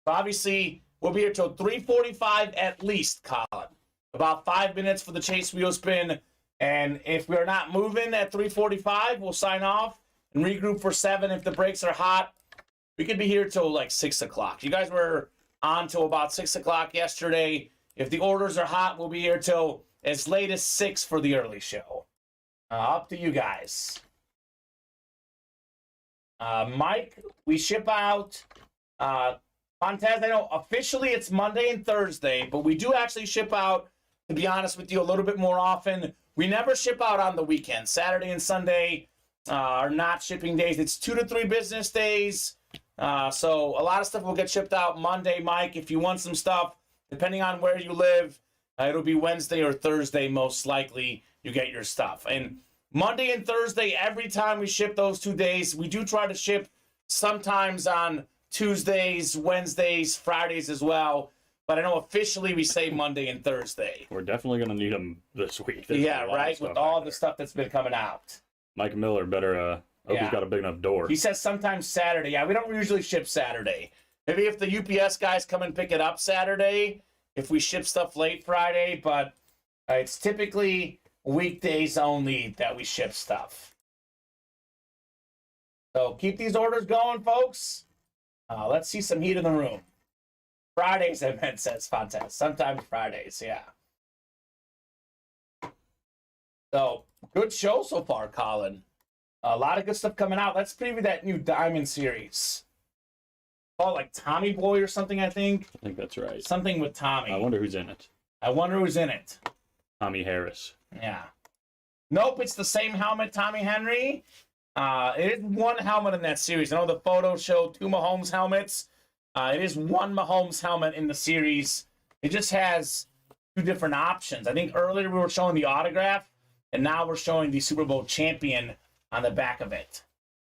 So obviously, we'll be here till 3:45 at least, Colin. About 5 minutes for the chase wheel spin. And if we're not moving at 3:45, we'll sign off and regroup for 7 if the breaks are hot. We could be here till like 6 o'clock. You guys were on till about 6 o'clock yesterday. If the orders are hot, we'll be here till as late as 6 for the early show. Up to you guys. Mike, we ship out Montez. I know officially it's Monday and Thursday, but we do actually ship out, to be honest with you, a little bit more often. We never ship out on the weekend. Saturday and Sunday are not shipping days. It's 2 to 3 business days. So a lot of stuff will get shipped out Monday, Mike. If you want some stuff, depending on where you live, it'll be Wednesday or Thursday, most likely, you get your stuff. And Monday and Thursday, every time we ship those 2 days, we do try to ship sometimes on Tuesdays, Wednesdays, Fridays as well. But I know officially we say Monday and Thursday. We're definitely going to need them this week. There's Yeah, a lot of right? stuff With out all there. the stuff that's been coming out. Mike Miller better hope Yeah. he's got a big enough door. He says sometimes Saturday. Yeah, we don't usually ship Saturday. Maybe if the UPS guys come and pick it up Saturday, if we ship stuff late Friday, but it's typically weekdays only that we ship stuff. So keep these orders going, folks. Let's see some heat in the room. Fridays, I meant, says Fontes. Sometimes Fridays, yeah. So, good show so far, Colin. A lot of good stuff coming out. Let's preview that new Diamond series. Oh, like Tommy Boy or something, I think. I think that's right. Something with Tommy. I wonder who's in it. I wonder who's in it. Tommy Harris. Yeah. Nope, it's the same helmet, Tommy Henry. It is one helmet in that series. I know the photo showed 2 Mahomes helmets. It is one Mahomes helmet in the series. It just has 2 different options. I think earlier we were showing the autograph, and now we're showing the Super Bowl champion on the back of it.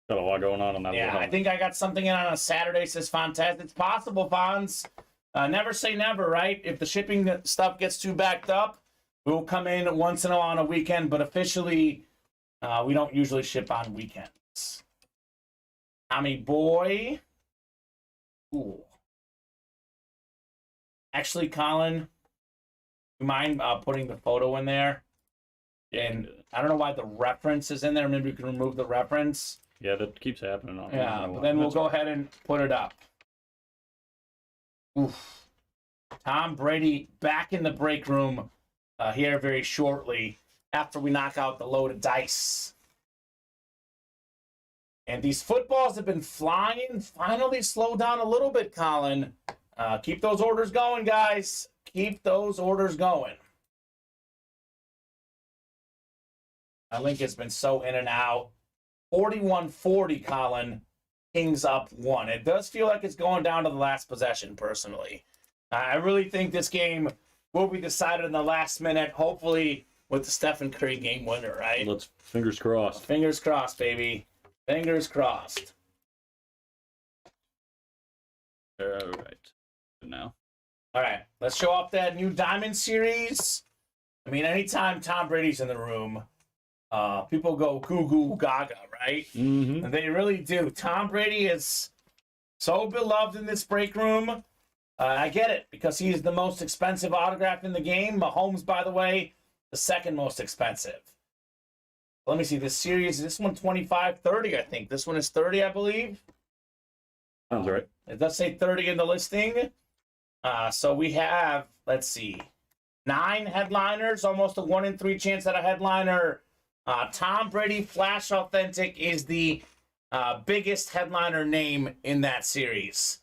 Got a lot going on that. Yeah, little I think I got something in on a Saturday, says Fontes. It's possible, Fonz. Never say never, right? If the shipping stuff gets too backed up, we'll come in once in a while on a weekend, but officially, we don't usually ship on weekends. Tommy Boy. Ooh. Actually, Colin, you mind putting the photo in there? And I don't know why the reference is in there. Maybe we can remove the reference. Yeah, that keeps happening. On Yeah, but then we'll go ahead and put it up. Oof. Tom Brady back in the break room here very shortly after we knock out the load of dice. And these footballs have been flying. Finally slowed down a little bit, Colin. Keep those orders going, guys. Keep those orders going. My link has been so in and out. 41-40, Colin. Kings up 1. It does feel like it's going down to the last possession, personally. I really think this game will be decided in the last minute, hopefully with the Stephen Curry game winner, right? Let's fingers crossed. Fingers crossed, baby. Fingers crossed. All right. Good now. All right, let's show off that new Diamond series. I mean, anytime Tom Brady's in the room, people go goo goo gaga, right? Mm-hmm. And they really do. Tom Brady is so beloved in this break room. I get it, because he's the most expensive autograph in the game. Mahomes, by the way, the second most expensive. Let me see, this series, this one 25, 30, I think. This one is 30, I believe. Sounds right. It does say 30 in the listing. So we have, let's see, 9 headliners, almost a 1 in 3 chance at a headliner. Tom Brady Flash Authentic is the biggest headliner name in that series.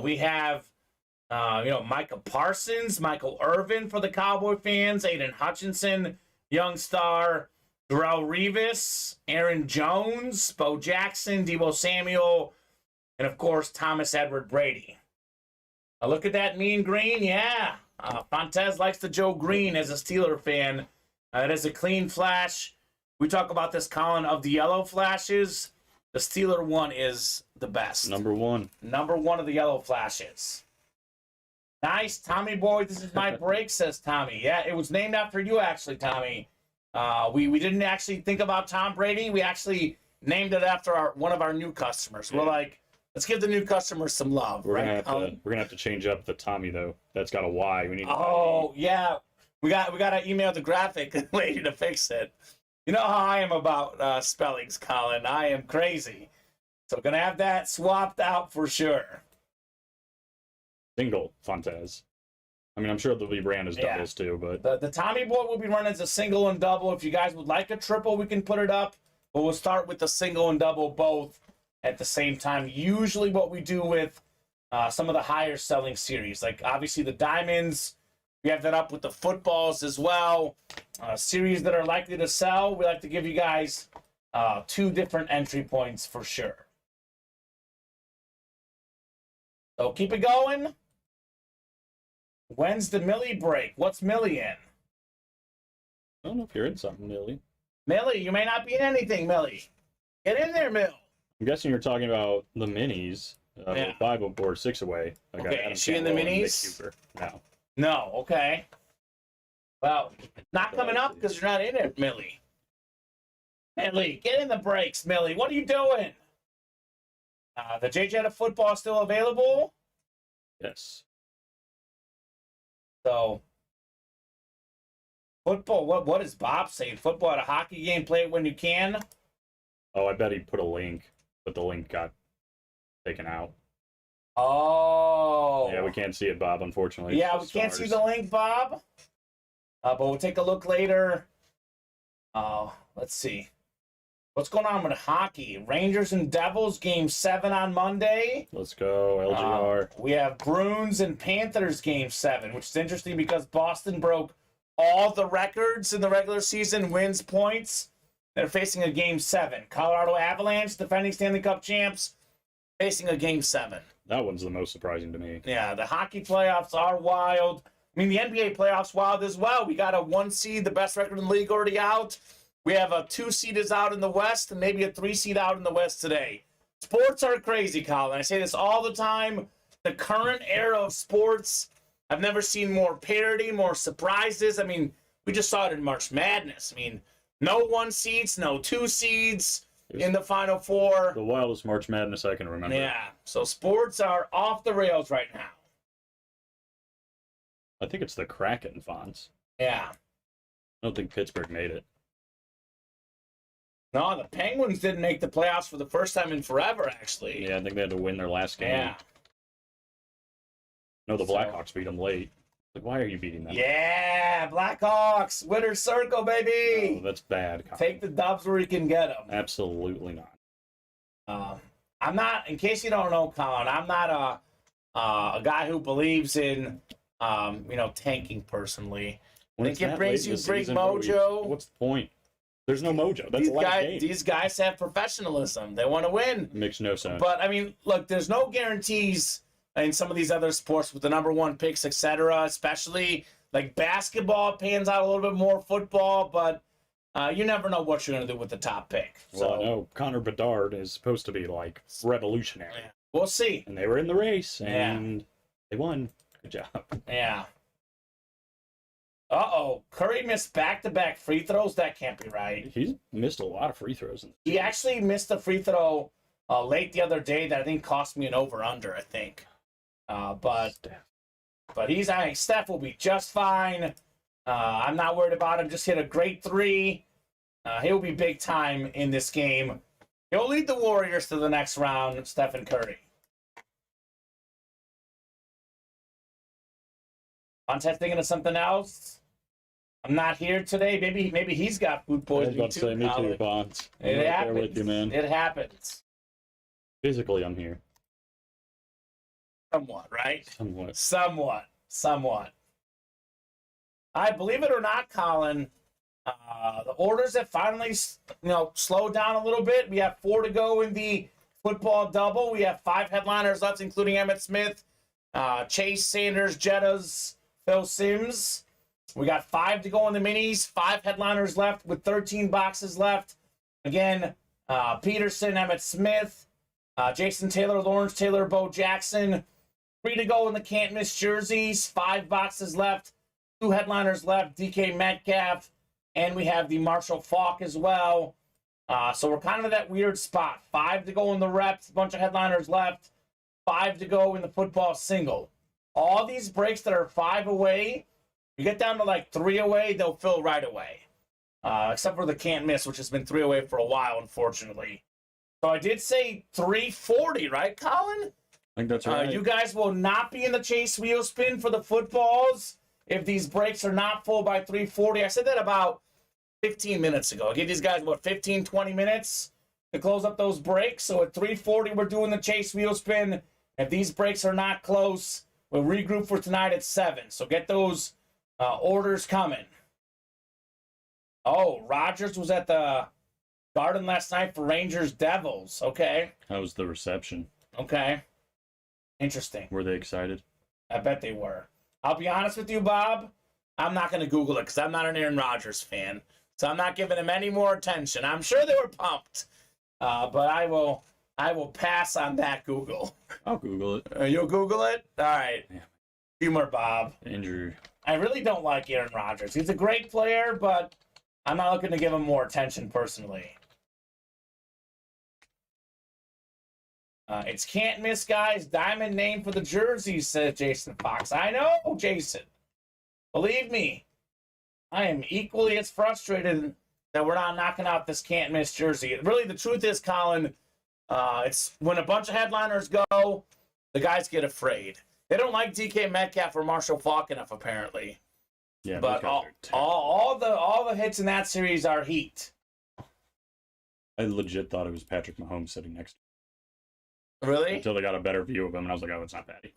We have Micah Parsons, Michael Irvin for the Cowboy fans, Aiden Hutchinson, Young Star, Darrell Revis, Aaron Jones, Bo Jackson, Deebo Samuel, and of course, Thomas Edward Brady. Look at that mean green. Yeah. Fontez likes the Joe Green as a Steeler fan. It is a clean flash. We talk about this, Colin, of the yellow flashes. The Steeler one is the best. Number 1. Number 1 of the yellow flashes. Nice, Tommy boy. This is my break, says Tommy. Yeah, it was named after you, actually, Tommy. We didn't actually think about Tom Brady. We actually named it after one of our new customers. We're like, let's give the new customers some love. We're gonna have to change up the Tommy though. That's got a Y. We need. Yeah, we got to email the graphic lady to fix it. You know how I am about spellings, Colin. I am crazy. So we're gonna have that swapped out for sure. Single Fontez. I mean, I'm sure they'll be ran as doubles too, but the Tommy boy will be run as a single and double. If you guys would like a triple, we can put it up. But we'll start with the single and double both at the same time. Usually what we do with some of the higher selling series, like obviously the diamonds, we have that up with the footballs as well. Series that are likely to sell, we like to give you guys 2 different entry points for sure. So keep it going. When's the Millie break? What's Millie in? I don't know if you're in something, Millie. Millie, you may not be in anything, Millie. Get in there, Mill. I'm guessing you're talking about the minis. 5 or 6 away. Okay, is she in the minis? No. No, okay. Well, not coming up because you're not in it, Millie. Millie, get in the breaks, Millie. What are you doing? The JJ of football is still available? Yes. So, football, what is Bob saying? Football at a hockey game, play it when you can? Oh, I bet he put a link, but the link got taken out. Oh. Yeah, we can't see it, Bob, unfortunately. Yeah, we can't see the link, Bob. But we'll take a look later. Let's see. What's going on with hockey? Rangers and Devils, Game 7 on Monday. Let's go, LGR. We have Bruins and Panthers, Game 7, which is interesting because Boston broke all the records in the regular season, wins, points. They're facing a Game 7. Colorado Avalanche, defending Stanley Cup champs, facing a Game 7. That one's the most surprising to me. Yeah, the hockey playoffs are wild. I mean, the NBA playoffs wild as well. We got a 1 seed, the best record in the league, already out. We have a 2 seed is out in the West and maybe a 3 seed out in the West today. Sports are crazy, Colin. I say this all the time. The current era of sports, I've never seen more parity, more surprises. I mean, we just saw it in March Madness. I mean, no 1 seeds, no 2 seeds in the Final Four. The wildest March Madness I can remember. Yeah, so sports are off the rails right now. I think it's the Kraken fonts. Yeah. I don't think Pittsburgh made it. No, the Penguins didn't make the playoffs for the first time in forever, actually. Yeah, I think they had to win their last game. Yeah. No, the Blackhawks beat them late. Like, why are you beating them? Yeah, Blackhawks, winner's circle, baby. No, that's bad. Colin. Take the dubs where you can get them. Absolutely not. I'm not, in case you don't know, Colin, I'm not a guy who believes in, tanking personally. When I think it brings you great mojo. What's the point? There's no mojo. That's a last game. These guys have professionalism. They want to win. It makes no sense. But, I mean, look, there's no guarantees in some of these other sports with the number 1 picks, etc., especially like basketball pans out a little bit more, football, but you never know what you're going to do with the top pick. Well, I know Connor Bedard is supposed to be, like, revolutionary. Yeah. We'll see. And they were in the race, and they won. Good job. Yeah. Uh-oh. Curry missed back-to-back free throws? That can't be right. He's missed a lot of free throws. He actually missed a free throw late the other day that I think cost me an over-under, I think. But I think Steph will be just fine. I'm not worried about him. Just hit a great 3. He'll be big time in this game. He'll lead the Warriors to the next round, Stephen Curry. Montez thinking of something else. I'm not here today. Maybe he's got food poisoning I was about to say, me too, Bonds. It right happens. there with you, man. It happens. Physically, I'm here. Somewhat, right? Somewhat. I believe it or not, Colin, the orders have finally, slowed down a little bit. We have 4 to go in the football double. We have 5 headliners left, including Emmitt Smith, Chase Sanders, Jettas, Phil Simms. We got 5 to go in the minis, 5 headliners left with 13 boxes left. Again, Peterson, Emmitt Smith, Jason Taylor, Lawrence Taylor, Bo Jackson. 3 to go in the can't miss jerseys, 5 boxes left, 2 headliners left, DK Metcalf, and we have the Marshall Faulk as well. So we're kind of in that weird spot. 5 to go in the reps, a bunch of headliners left, 5 to go in the football single. All these breaks that are 5 away, you get down to like 3 away, they'll fill right away. Except for the can't miss, which has been 3 away for a while, unfortunately. So I did say 340, right, Colin? I think that's right. You guys will not be in the chase wheel spin for the footballs if these breaks are not full by 340. I said that about 15 minutes ago. I gave these guys, 15, 20 minutes to close up those breaks. So at 340, we're doing the chase wheel spin. If these breaks are not close, we'll regroup for tonight at 7. So get those orders coming. Oh, Rogers was at the Garden last night for Rangers Devils. Okay. How was the reception? Okay. Interesting. Were they excited? I bet they were. I'll be honest with you, Bob. I'm not going to Google it because I'm not an Aaron Rodgers fan. So I'm not giving him any more attention. I'm sure they were pumped. But I will pass on that Google. I'll Google it. You'll Google it? All right. Yeah. Humor, Bob. Andrew. I really don't like Aaron Rodgers. He's a great player, but I'm not looking to give him more attention personally. It's can't miss, guys. Diamond name for the jerseys, says Jason Fox. I know, Jason. Believe me, I am equally as frustrated that we're not knocking out this can't miss jersey. Really, the truth is, Colin, it's when a bunch of headliners go, the guys get afraid. They don't like DK Metcalf or Marshall Faulk enough, apparently. Yeah, but all the hits in that series are heat. I legit thought it was Patrick Mahomes sitting next to him. Really? Until they got a better view of him, and I was like, oh, it's not Patty.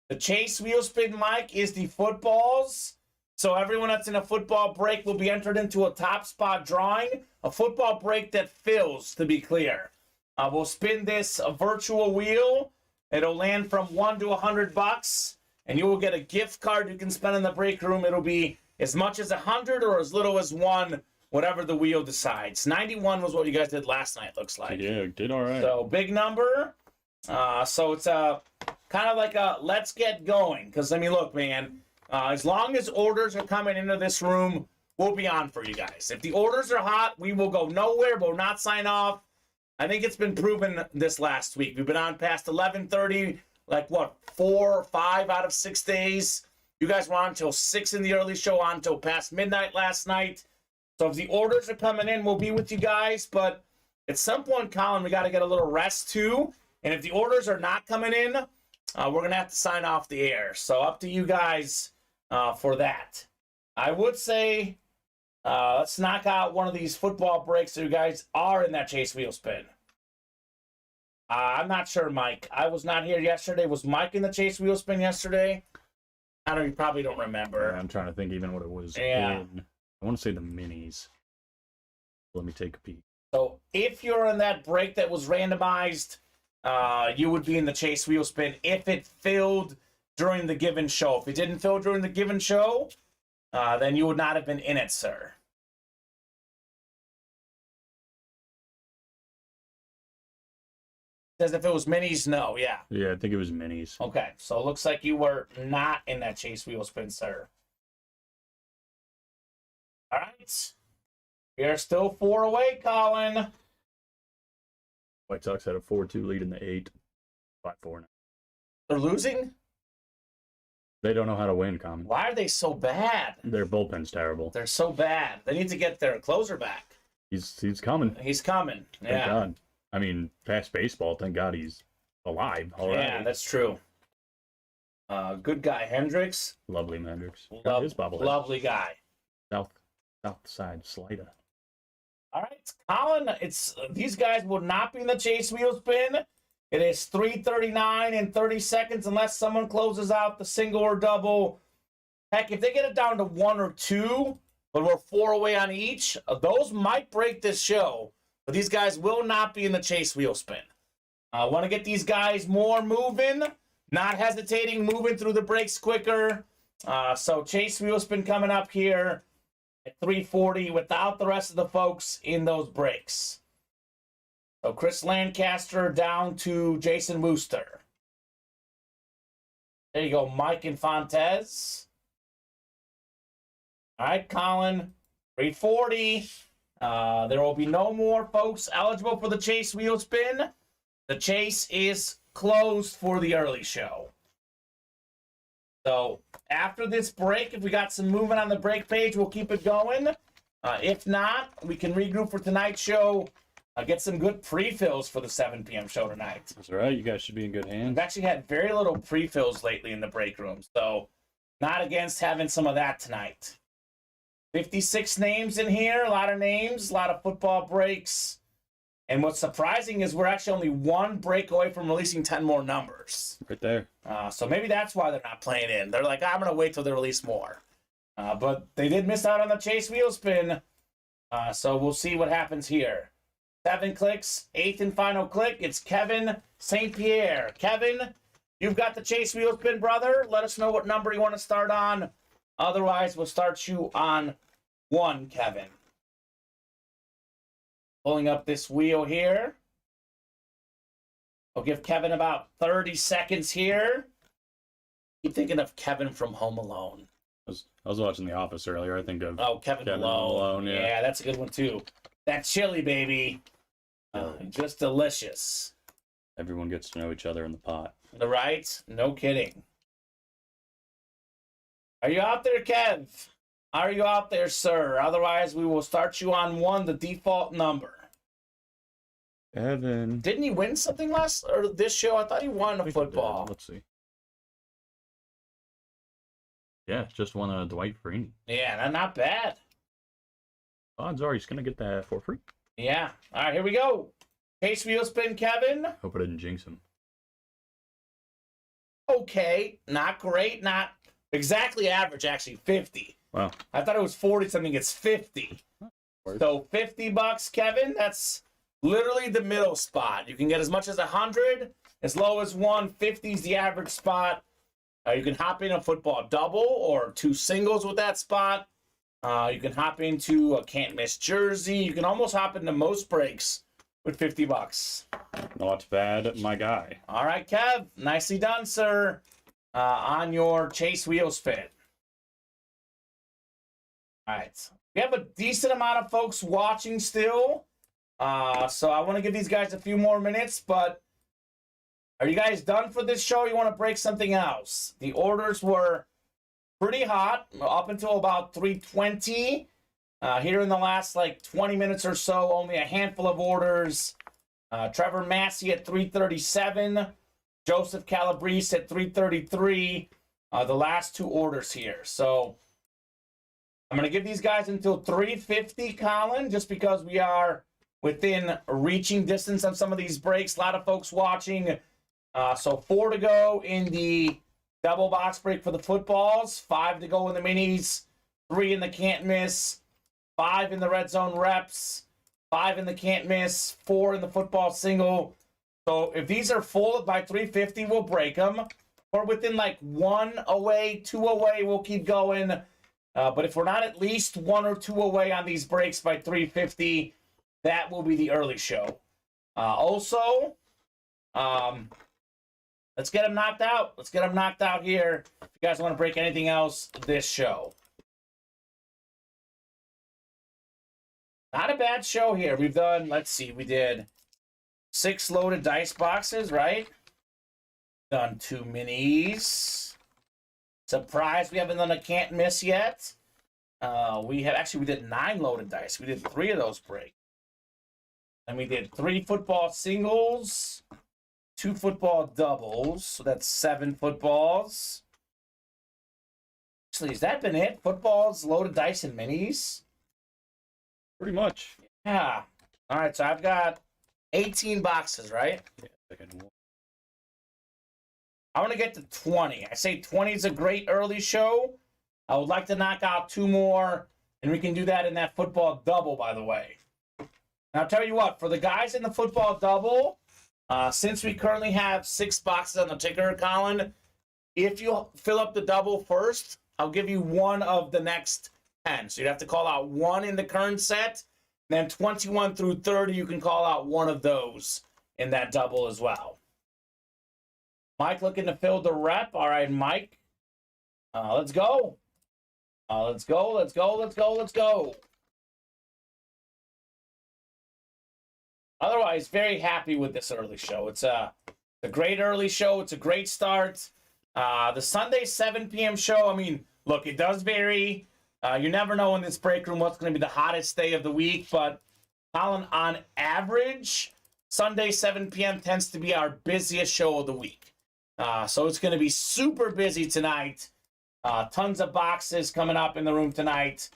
The chase wheel spin mic is the footballs. So everyone that's in a football break will be entered into a top spot drawing. A football break that fills, to be clear. We'll spin this virtual wheel. It'll land from $1 to $100, and you will get a gift card you can spend in the break room. It'll be as much as 100 or as little as 1. Whatever the wheel decides. 91 was what you guys did last night, looks like. Yeah, did all right. So, big number. So, it's kind of like a let's get going. Because, I mean, look, man, as long as orders are coming into this room, we'll be on for you guys. If the orders are hot, we will go nowhere, but we'll not sign off. I think it's been proven this last week. We've been on past 11:30, 4 or 5 out of 6 days. You guys were on until 6 in the early show, on until past midnight last night. So if the orders are coming in, we'll be with you guys. But at some point, Colin, we got to get a little rest too. And if the orders are not coming in, we're going to have to sign off the air. So up to you guys for that. I would say let's knock out one of these football breaks so you guys are in that chase wheel spin. I'm not sure, Mike. I was not here yesterday. Was Mike in the chase wheel spin yesterday? I don't. You probably don't remember. Yeah, I'm trying to think even what it was. Yeah. I want to say the minis. Let me take a peek. So if you're in that break that was randomized, you would be in the chase wheel spin if it filled during the given show. If it didn't fill during the given show, then you would not have been in it, sir. Says if it was minis, no, yeah. Yeah, I think it was minis. Okay, so it looks like you were not in that chase wheel spin, sir. All right. We are still 4 away, Colin. White Sox had a 4-2 lead in the 8th. 5-4 now. They're losing? They don't know how to win, Kamen. Why are they so bad? Their bullpen's terrible. They're so bad. They need to get their closer back. He's coming. He's coming. Thank Yeah. God. I mean, past baseball, thank God he's alive already. Yeah, that's true. Good guy, Hendricks. Lovely Hendricks. His bobblehead. Lovely guy. South side slider. All right, Colin. These guys will not be in the chase wheel spin. It is 3:39 and 30 seconds unless someone closes out the single or double. Heck, if they get it down to 1 or 2, but we're 4 away on each, those might break this show. But these guys will not be in the chase wheel spin. I want to get these guys more moving, not hesitating, moving through the breaks quicker. So chase wheel spin coming up here at 3:40 without the rest of the folks in those breaks. So Chris Lancaster down to Jason Wooster. There you go, Mike Infantes. All right, Colin, 3:40. There will be no more folks eligible for the chase wheel spin. The chase is closed for the early show. So after this break, if we got some movement on the break page, we'll keep it going. If not, we can regroup for tonight's show. Get some good pre-fills for the 7 p.m. show tonight. That's right. You guys should be in good hands. We've actually had very little pre-fills lately in the break room, so not against having some of that tonight. 56 names in here, a lot of names, a lot of football breaks. And what's surprising is we're actually only 1 break away from releasing 10 more numbers. Right there. So maybe that's why they're not playing in. They're like, I'm going to wait till they release more. But they did miss out on the chase wheel spin. So we'll see what happens here. 7 clicks, 8th and final click. It's Kevin St. Pierre. Kevin, you've got the chase wheel spin, brother. Let us know what number you want to start on. Otherwise, we'll start you on 1, Kevin. Pulling up this wheel here. I'll give Kevin about 30 seconds here. Keep thinking of Kevin from Home Alone. I was watching The Office earlier. I think of Kevin Malone. Malone, yeah. That's a good one, too. That chili, baby. Just delicious. Everyone gets to know each other in the pot. Right? No kidding. Are you out there, Kev? Are you out there, sir? Otherwise, we will start you on 1, the default number. Evan. Didn't he win something this show? I thought he won a football. Let's see. Yeah, just won a Dwight Freeney. Yeah, not bad. Odds are he's going to get that for free. Yeah. All right, here we go. Case wheel spin, Kevin. Hope I didn't jinx him. Okay. Not great. Not exactly average, actually. 50. Wow. I thought it was 40-something. It's 50. So $50, Kevin. That's literally the middle spot. You can get as much as 100, as low as 150 is the average spot. You can hop in a football double or 2 singles with that spot. You can hop into a can't miss jersey. You can almost hop into most breaks with $50. Not bad, my guy. All right, Kev. Nicely done, sir. On your chase wheel spin. All right. We have a decent amount of folks watching still. So I want to give these guys a few more minutes, but are you guys done for this show? You want to break something else? The orders were pretty hot up until about 3:20. Here in the last 20 minutes or so, only a handful of orders. Trevor Massey at 3:37. Joseph Calabrese at 3:33. The last 2 orders here. So I'm going to give these guys until 3:50, Colin, just because we are within reaching distance of some of these breaks. A lot of folks watching. So 4 to go in the double box break for the footballs, 5 to go in the minis, 3 in the can't miss, 5 in the red zone reps, 5 in the can't miss, 4 in the football single. So if these are full by 3:50, we'll break them. Or within 1 away, 2 away, we'll keep going. But if we're not at least 1 or 2 away on these breaks by 3:50, that will be the early show. Also, let's get them knocked out. Let's get them knocked out here. If you guys want to break anything else this show. Not a bad show here. We've done, let's see, we did 6 loaded dice boxes, right? Done 2 minis. Surprise, we haven't done a can't miss yet. We did 9 loaded dice. We did 3 of those breaks. And we did 3 football singles, 2 football doubles. So that's 7 footballs. Actually, has that been it? Footballs, loaded dice, and minis? Pretty much. Yeah. All right, so I've got 18 boxes, right? Yeah, I want to get to 20. I say 20 is a great early show. I would like to knock out 2 more, and we can do that in that football double, by the way. Now, I'll tell you what, for the guys in the football double, since we currently have 6 boxes on the ticker, Colin, if you fill up the double first, I'll give you 1 of the next 10. So you'd have to call out 1 in the current set. Then 21 through 30, you can call out 1 of those in that double as well. Mike looking to fill the rep. All right, Mike. Let's go. Let's go. Otherwise, very happy with this early show. It's a great early show. It's a great start. The Sunday 7 p.m. show, I mean, look, it does vary. You never know in this break room what's going to be the hottest day of the week, but Colin, on average, Sunday 7 p.m. tends to be our busiest show of the week. So it's going to be super busy tonight. Tons of boxes coming up in the room tonight.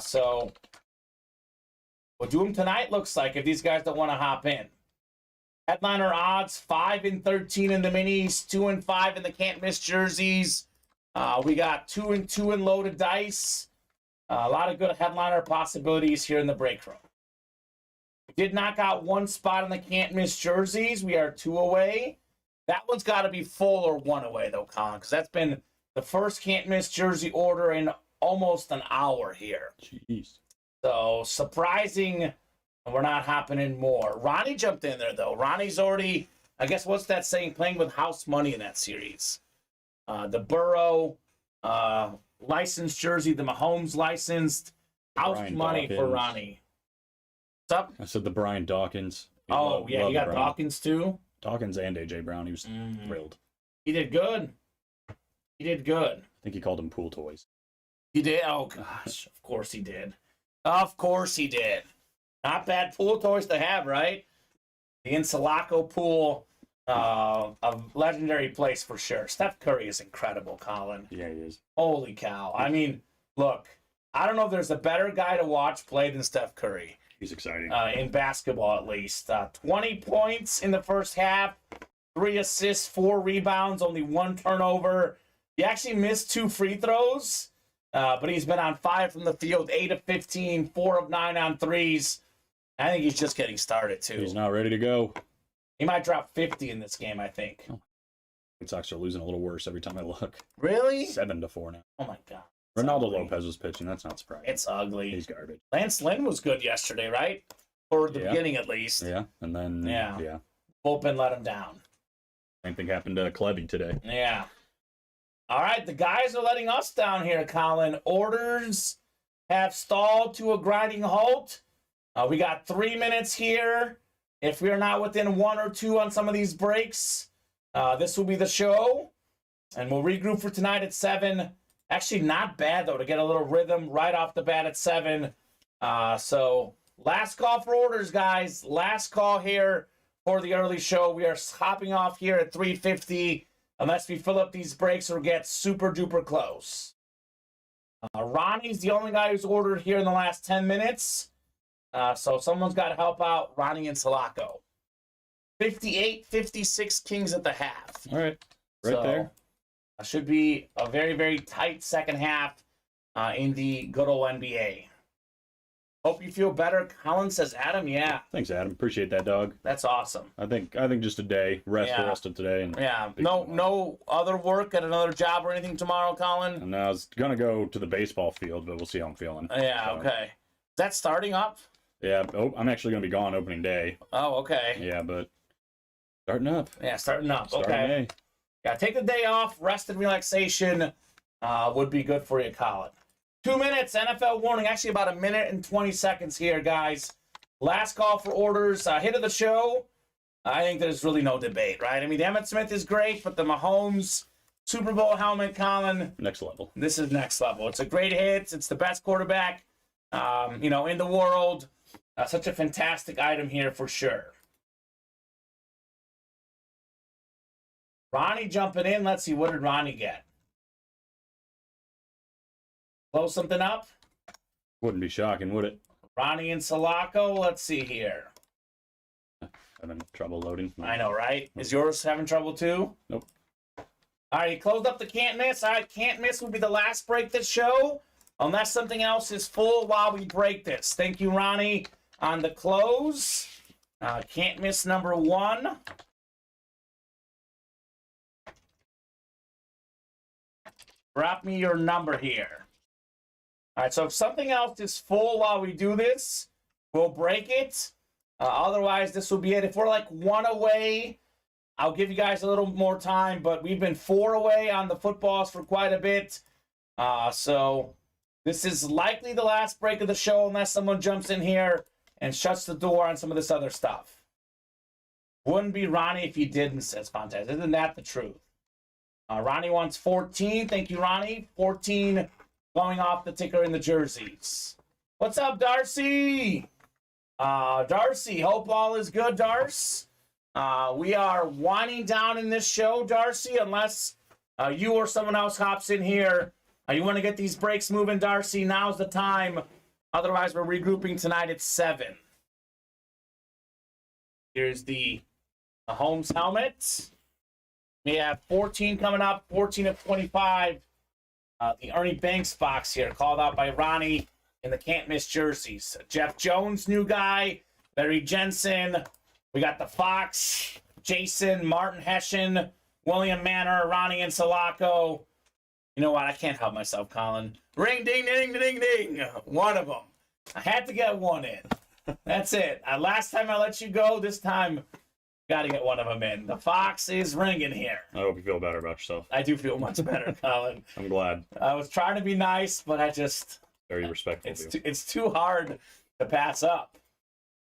So we'll do them tonight, looks like, if these guys don't want to hop in. Headliner odds, 5 and 13 in the minis, 2 and 5 in the can't miss jerseys. We got 2 and 2 in loaded dice. A lot of good headliner possibilities here in the break room. We did knock out 1 spot in the can't miss jerseys. We are 2 away. That one's got to be full or 1 away, though, Colin, because that's been the first can't miss jersey order in almost an hour here. Jeez. So surprising, we're not hopping in more. Ronnie jumped in there, though. Ronnie's already, I guess, what's that saying? Playing with house money in that series. The Burrow licensed jersey, the Mahomes licensed house Brian money Dawkins. for Ronnie. What's up? I said the Brian Dawkins. Oh, yeah, you got Brian. Dawkins, too? Dawkins and A.J. Brown. He was thrilled. He did good. He did good. I think he called them pool toys. He did? Oh, gosh. Of course he did. Of course he did. Not bad pool toys to have, right? The Insulaco pool, a legendary place for sure. Steph Curry is incredible, Colin. Yeah, he is. Holy cow. I mean, look, I don't know if there's a better guy to watch play than Steph Curry. He's exciting. In basketball, at least. 20 points in the first half, 3 assists, 4 rebounds, only 1 turnover. He actually missed 2 free throws, but he's been on fire from the field, 8 of 15, 4 of 9 on threes. I think he's just getting started, too. He's not ready to go. He might drop 50 in this game, I think. Red Sox are losing a little worse every time I look. Really? 7-4 now. Oh, my God. Ronaldo Lopez was pitching. That's not surprising. It's ugly. He's garbage. Lance Lynn was good yesterday, right? For the beginning, at least. Yeah, and then yeah. Bullpen let him down. Same thing happened to Kleby today. Yeah. All right, the guys are letting us down here, Colin. Orders have stalled to a grinding halt. We got 3 minutes here. If we're not within 1 or 2 on some of these breaks, this will be the show. And we'll regroup for tonight at 7. Actually, not bad, though, to get a little rhythm right off the bat at 7. So, last call for orders, guys. Last call here for the early show. We are hopping off here at 3:50 unless we fill up these breaks or get super duper close. Ronnie's the only guy who's ordered here in the last 10 minutes. So someone's got to help out Ronnie and Sulaco. 58-56 Kings at the half. All right. Right there. Should be a very, very tight second half in the good old NBA. Hope you feel better. Colin says, Adam, yeah. Thanks, Adam. Appreciate that, dog. That's awesome. I think just a day. Rest the rest of today. And no other work at another job or anything tomorrow, Colin? And I was going to go to the baseball field, but we'll see how I'm feeling. Okay. Is that starting up? Yeah. I'm actually going to be gone opening day. Oh, okay. Yeah, but starting up. Yeah, starting up. Starting okay. Yeah, take the day off. Rest and relaxation would be good for you, Colin. 2 minutes, NFL warning. Actually, about 1 minute and 20 seconds here, guys. Last call for orders. Hit of the show. I think there's really no debate, right? I mean, Emmitt Smith is great, but the Mahomes Super Bowl helmet, Colin, Next level. this is next level. It's a great hit. It's the best quarterback, in the world. Such a fantastic item here for sure. Ronnie jumping in. Let's see, what did Ronnie get? Close something up? Wouldn't be shocking, would it? Ronnie and Sulaco. Let's see here. Having trouble loading. I know, right? Is yours having trouble too? Nope. All right, he closed up the can't miss. All right, can't miss will be the last break this show, unless something else is full while we break this. Thank you, Ronnie, on the close. Can't miss number 1. Drop me your number here. All right, so if something else is full while we do this, we'll break it. Otherwise, this will be it. If we're like 1 away, I'll give you guys a little more time, but we've been 4 away on the footballs for quite a bit. So this is likely the last break of the show unless someone jumps in here and shuts the door on some of this other stuff. Wouldn't be Ronnie if he didn't, says Fontes. Isn't that the truth? Ronnie wants 14. Thank you, Ronnie. 14 going off the ticker in the jerseys. What's up, Darcy? Darcy, hope all is good, Darce. We are winding down in this show, Darcy, unless you or someone else hops in here. You want to get these breaks moving, Darcy? Now's the time. Otherwise, we're regrouping tonight at 7. Here's the Mahomes helmet. We have 14 coming up, 14 of 25. The Ernie Banks box here, called out by Ronnie in the can't miss jerseys. Jeff Jones, new guy. Larry Jensen. We got the Fox, Jason, Martin Hessian, William Manor, Ronnie and Sulaco. You know what? I can't help myself, Colin. Ring, ding, ding, ding, ding. One of them. I had to get one in. That's it. Last time I let you go. This time, got to get one of them in. The Fox is ringing here. I hope you feel better about yourself. I do feel much better, Colin. I'm glad. I was trying to be nice, but I just... Very respectful. It's too hard to pass up.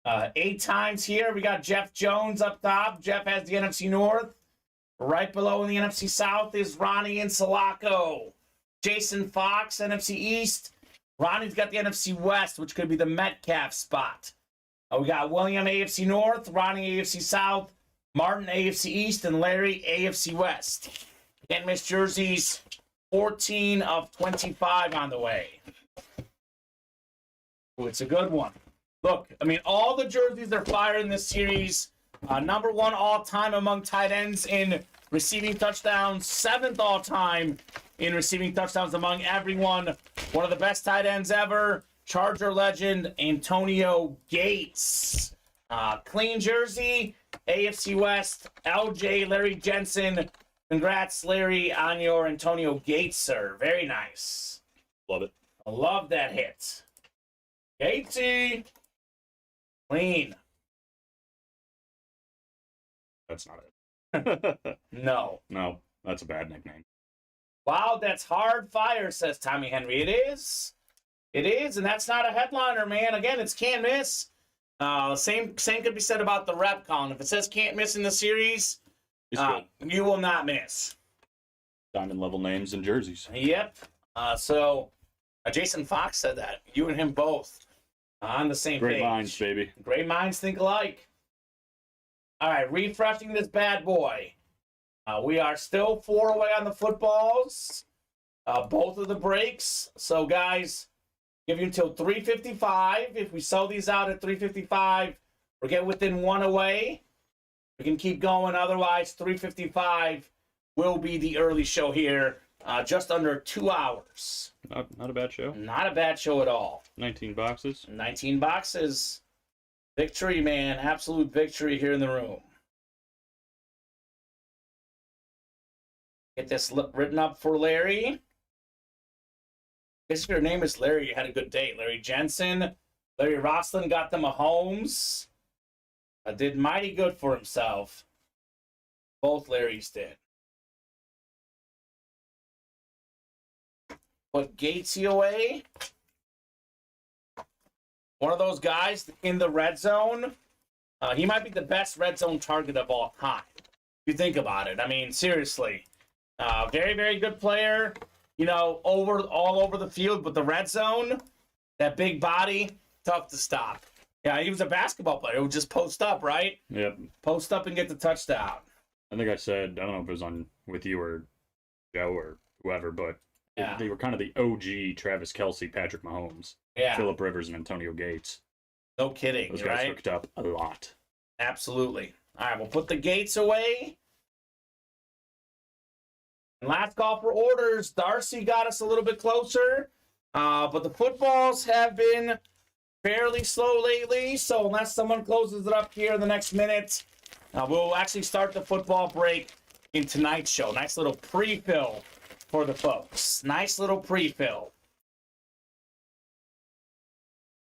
8 times here. We got Jeff Jones up top. Jeff has the NFC North. Right below in the NFC South is Ronnie and Sulaco. Jason Fox, NFC East. Ronnie's got the NFC West, which could be the Metcalf spot. We got William, AFC North. Ronnie, AFC South. Martin, AFC East. And Larry, AFC West. Can't miss jerseys. 14 of 25 on the way. Ooh, it's a good one. Look, I mean, all the jerseys are fire in this series. Number 1 all-time among tight ends in receiving touchdowns. 7th all-time in receiving touchdowns among everyone. One of the best tight ends ever. Charger legend, Antonio Gates. Clean jersey, AFC West, LJ, Larry Jensen. Congrats, Larry, on your Antonio Gates, sir. Very nice. Love it. I love that hit. Gatesy. Clean. That's not it. No. No, that's a bad nickname. Wow, that's hard fire, says Tommy Henry. It is. It is, and that's not a headliner, man. Again, it's can't miss. Same could be said about the rep column. If it says can't miss in the series, you will not miss. Diamond level names and jerseys. Yep. So Jason Fox said that. You and him both on the same page. Great minds, baby. Great minds think alike. All right, refreshing this bad boy. We are still 4 away on the footballs. Both of the breaks. So, guys, give you until 3:55. If we sell these out at 3:55, we'll get within 1 away. We can keep going. Otherwise, 3:55 will be the early show here. Just under 2 hours. Not a bad show. Not a bad show at all. 19 boxes. 19 boxes. Victory, man. Absolute victory here in the room. Get this written up for Larry. I guess if your name is Larry, you had a good day. Larry Jensen. Larry Roslin got the Mahomes. Did mighty good for himself. Both Larrys did. Put Gatesy away. One of those guys in the red zone. He might be the best red zone target of all time. If you think about it. I mean, seriously. Very, very good player. You know, all over the field, but the red zone, that big body, tough to stop. Yeah, he was a basketball player who would just post up, right? Yep. Post up and get the touchdown. I think I said, I don't know if it was on with you or Joe or whoever, but Yeah. they were kind of the OG Travis Kelce, Patrick Mahomes, Yeah. Phillip Rivers, and Antonio Gates. No kidding, Those guys right? hooked up a lot. Absolutely. All right, we'll put the Gates away. And last call for orders. Darcy got us a little bit closer, but the footballs have been fairly slow lately, so unless someone closes it up here in the next minute, we'll actually start the football break in tonight's show. Nice little pre-fill for the folks. Nice little pre-fill.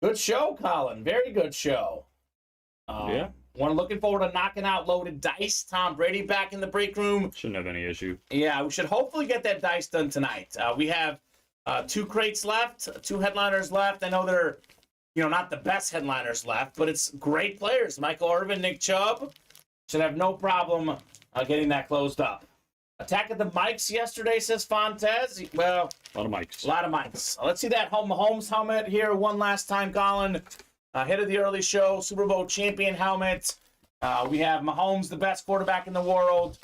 Good show, Colin. Very good show. Yeah. One looking forward to knocking out loaded dice. Tom Brady back in the break room. Shouldn't have any issue. Yeah, we should hopefully get that dice done tonight. We have 2 crates left, 2 headliners left. I know they're, not the best headliners left, but it's great players. Michael Irvin, Nick Chubb. Should have no problem getting that closed up. Attack at the mics yesterday, says Fontes. Well, A lot of mics. a lot of mics. Let's see that Mahomes helmet here one last time, Colin. Hit of the early show, Super Bowl champion helmet. We have Mahomes, the best quarterback in the world.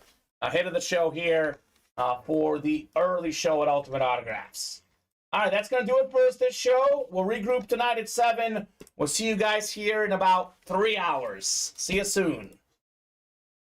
Hit of the show here for the early show at Ultimate Autographs. All right, that's going to do it for us this show. We'll regroup tonight at 7. We'll see you guys here in about 3 hours. See you soon.